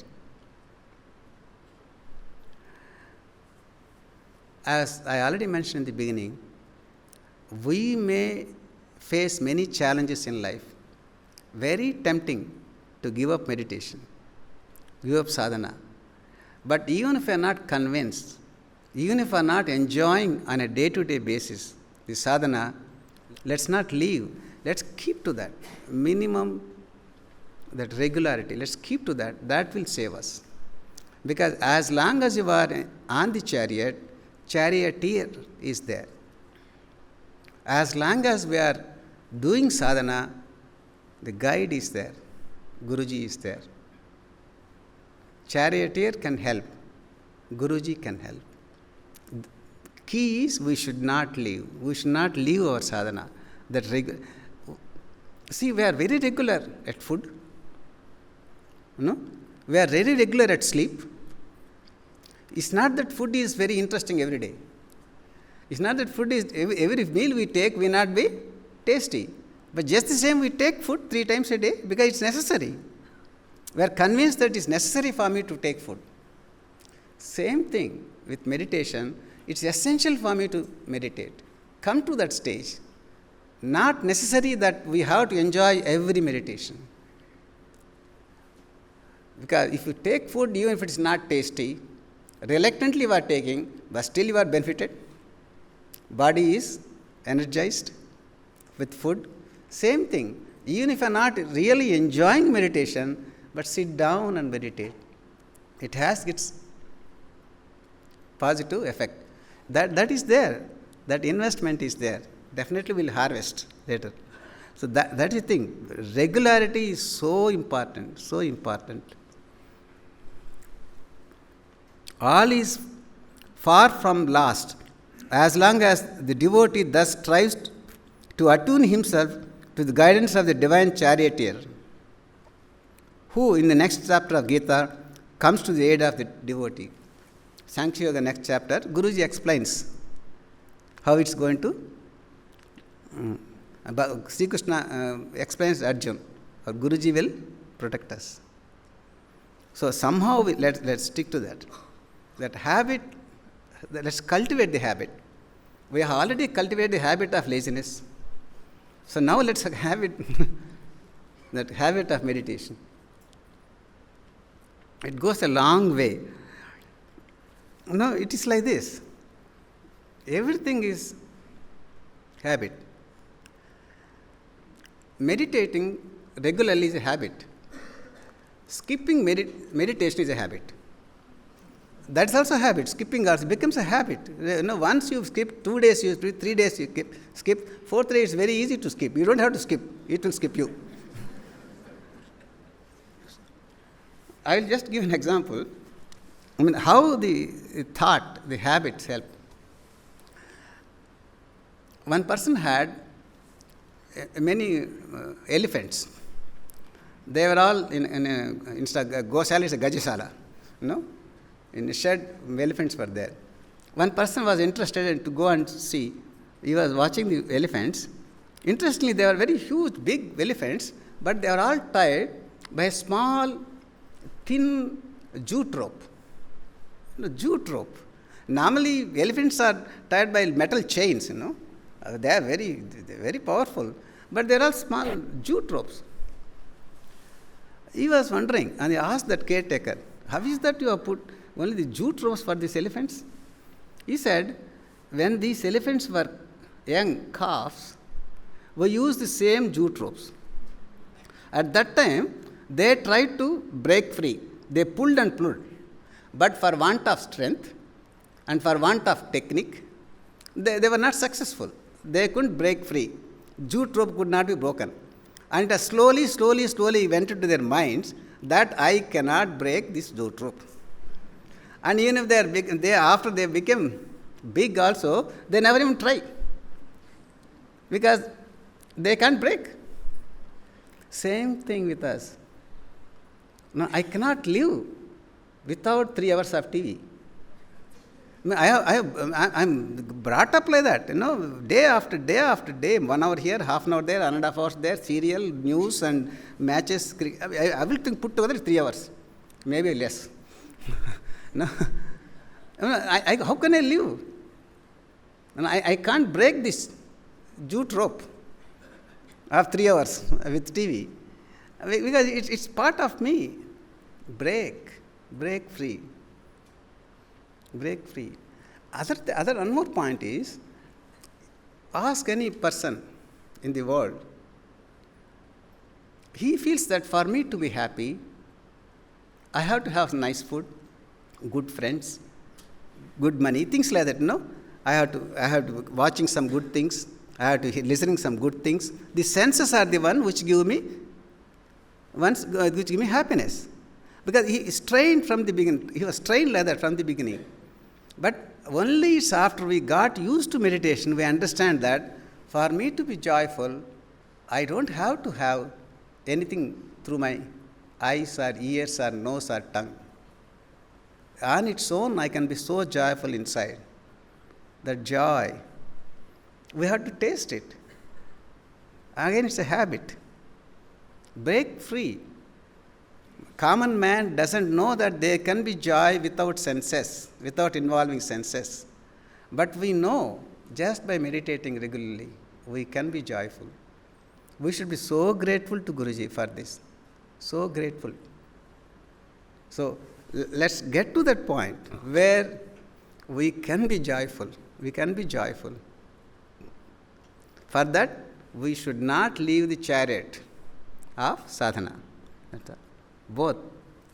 As I already mentioned in the beginning, we may face many challenges in life. Very tempting to give up meditation, give up sadhana. But even if we are not convinced, even if we are not enjoying on a day-to-day basis the sadhana, let's not leave. Let's keep to that minimum, that regularity. Let's keep to that. That will save us. Because as long as you are on the chariot, charioteer is there. As long as we are doing sadhana, the guide is there. Guruji is there. Charioteer can help. Guruji can help. Key is we should not leave. We should not leave our sadhana. See, we are very regular at food. We are very regular at sleep. It's not that food is very interesting every day. It's not that food is, every meal we take will not be tasty. But just the same, we take food 3 times a day because it's necessary. We are convinced that it's necessary for me to take food. Same thing with meditation. It's essential for me to meditate. Come to that stage. Not necessary that we have to enjoy every meditation. Because if you take food, even if it is not tasty, reluctantly you are taking, but still you are benefited. Body is energized with food. Same thing. Even if you are not really enjoying meditation, but sit down and meditate. It has its positive effect. That is there. That investment is there. Definitely will harvest later. So that is the thing. Regularity is so important, so important. All is far from lost as long as the devotee thus strives to attune himself to the guidance of the divine charioteer, who in the next chapter of Gita comes to the aid of the devotee. Sankhya Yoga, next chapter, Guruji explains how it's going to. Sri Krishna explains Arjuna, or Guruji will protect us. So somehow let's stick to that. That habit, let's cultivate the habit. We have already cultivated the habit of laziness. So now let's have it, that habit of meditation. It goes a long way. No, it is like this. Everything is habit. Meditating regularly is a habit. Skipping meditation is a habit. That's also a habit. Skipping also becomes a habit. Once you skip 2 days, you skip 3 days, you skip. 4th day, it's very easy to skip. You don't have to skip. It will skip you. I will just give an example. How the thought, the habits help. One person had many elephants. They were all instead Gosala is a Gajasala, in a shed, elephants were there. One person was interested to go and see. He was watching the elephants. Interestingly, they were very huge, big elephants, but they were all tied by a small, thin jute rope. Jute rope. Normally, elephants are tied by metal chains, They are very powerful, but they are all small jute ropes. He was wondering, and he asked that caretaker, how is that you have put only the jute ropes for these elephants? He said, when these elephants were young calves, we used the same jute ropes. At that time, they tried to break free. They pulled and pulled. But for want of strength and for want of technique, they were not successful. They couldn't break free. Jute rope could not be broken. And it slowly went into their minds that I cannot break this jute rope. And even if they are big, after they became big also, they never even try. Because they can't break. Same thing with us. Now, I cannot live without 3 hours of TV. I'm brought up like that, day after day, 1 hour here, half an hour there, 1.5 hours there, serial, news and matches. Everything put together 3 hours, maybe less. How can I live? I can't break this jute rope of 3 hours with TV. Because it's part of me. Break free. Break free. One more point is, ask any person in the world. He feels that for me to be happy, I have to have nice food, good friends, good money, things like that. I have to watching some good things. I have to listening some good things. The senses are the one which give me happiness. Because he is trained from the beginning. He was trained like that from the beginning. But only it's after we got used to meditation, we understand that for me to be joyful, I don't have to have anything through my eyes or ears or nose or tongue. On its own, I can be so joyful inside. That joy, we have to taste it. Again, it's a habit. Break free. Common man doesn't know that there can be joy without senses, without involving senses. But we know, just by meditating regularly, we can be joyful. We should be so grateful to Guruji for this. So grateful. So, let's get to that point where we can be joyful. We can be joyful. For that, we should not leave the chariot of sadhana. Both,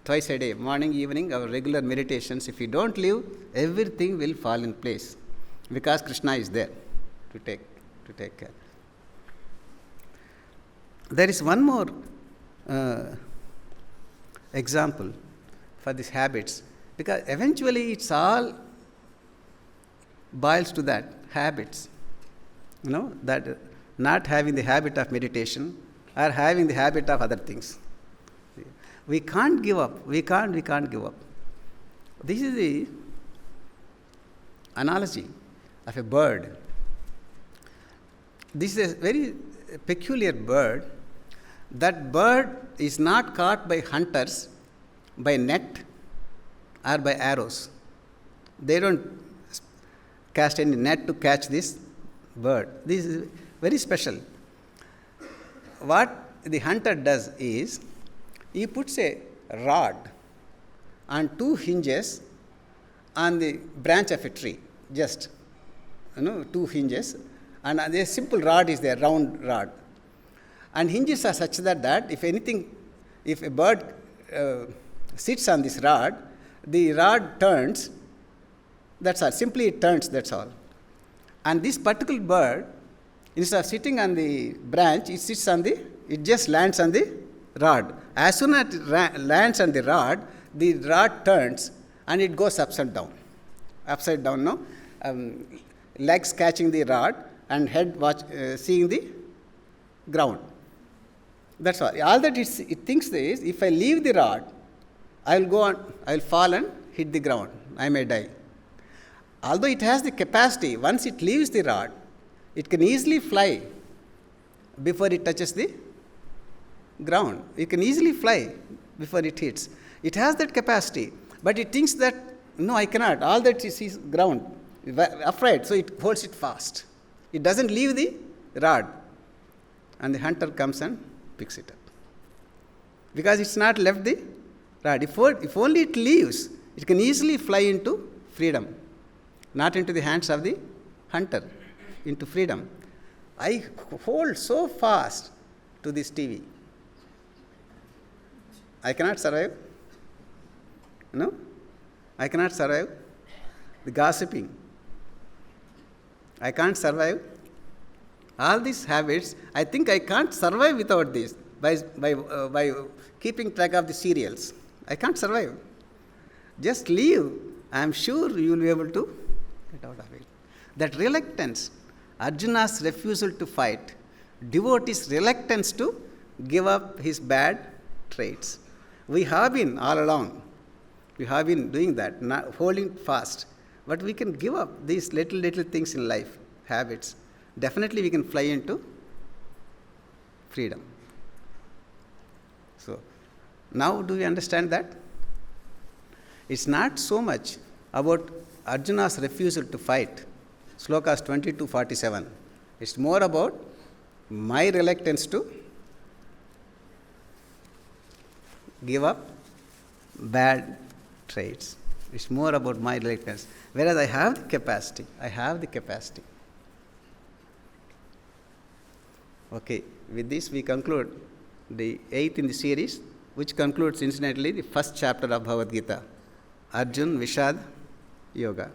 twice a day, morning, evening, our regular meditations. If we don't leave, everything will fall in place because Krishna is there to take care. There is one more example for these habits, because eventually it's all boils to that, habits. That not having the habit of meditation or having the habit of other things. We can't give up. We can't give up. This is the analogy of a bird. This is a very peculiar bird. That bird is not caught by hunters by net or by arrows. They don't cast any net to catch this bird. This is very special. What the hunter does is, he puts a rod on two hinges on the branch of a tree, just, two hinges, and a simple rod is there, round rod. And hinges are such that if a bird sits on this rod, the rod turns, that's all, simply it turns, that's all. And this particular bird, instead of sitting on the branch, it just lands on the rod. As soon as it lands on the rod turns and it goes upside down, legs catching the rod and head seeing the ground. That's all. All that it thinks is, if I leave the rod, I will fall and hit the ground. I may die. Although it has the capacity, once it leaves the rod, it can easily fly before it touches the ground. It can easily fly before it hits. It has that capacity, but it thinks that, no, I cannot. All that is ground, afraid, so it holds it fast. It doesn't leave the rod. And the hunter comes and picks it up. Because it's not left the rod. If only it leaves, it can easily fly into freedom. Not into the hands of the hunter, into freedom. I hold so fast to this TV. I cannot survive. I cannot survive the gossiping. I can't survive all these habits. I think I can't survive without this. By keeping track of the serials, I can't survive. Just leave. I am sure you will be able to get out of it. That reluctance, Arjuna's refusal to fight, devotee's reluctance to give up his bad traits. We have been all along. We have been doing that, not holding fast. But we can give up these little things in life, habits. Definitely we can fly into freedom. So, now do we understand that? It's not so much about Arjuna's refusal to fight, slokas 20-47. It's more about my reluctance to give up bad traits. It's more about my reluctance. Whereas I have the capacity. Okay, with this we conclude the 8th in the series, which concludes incidentally the first chapter of Bhagavad Gita, Arjun Vishad Yoga.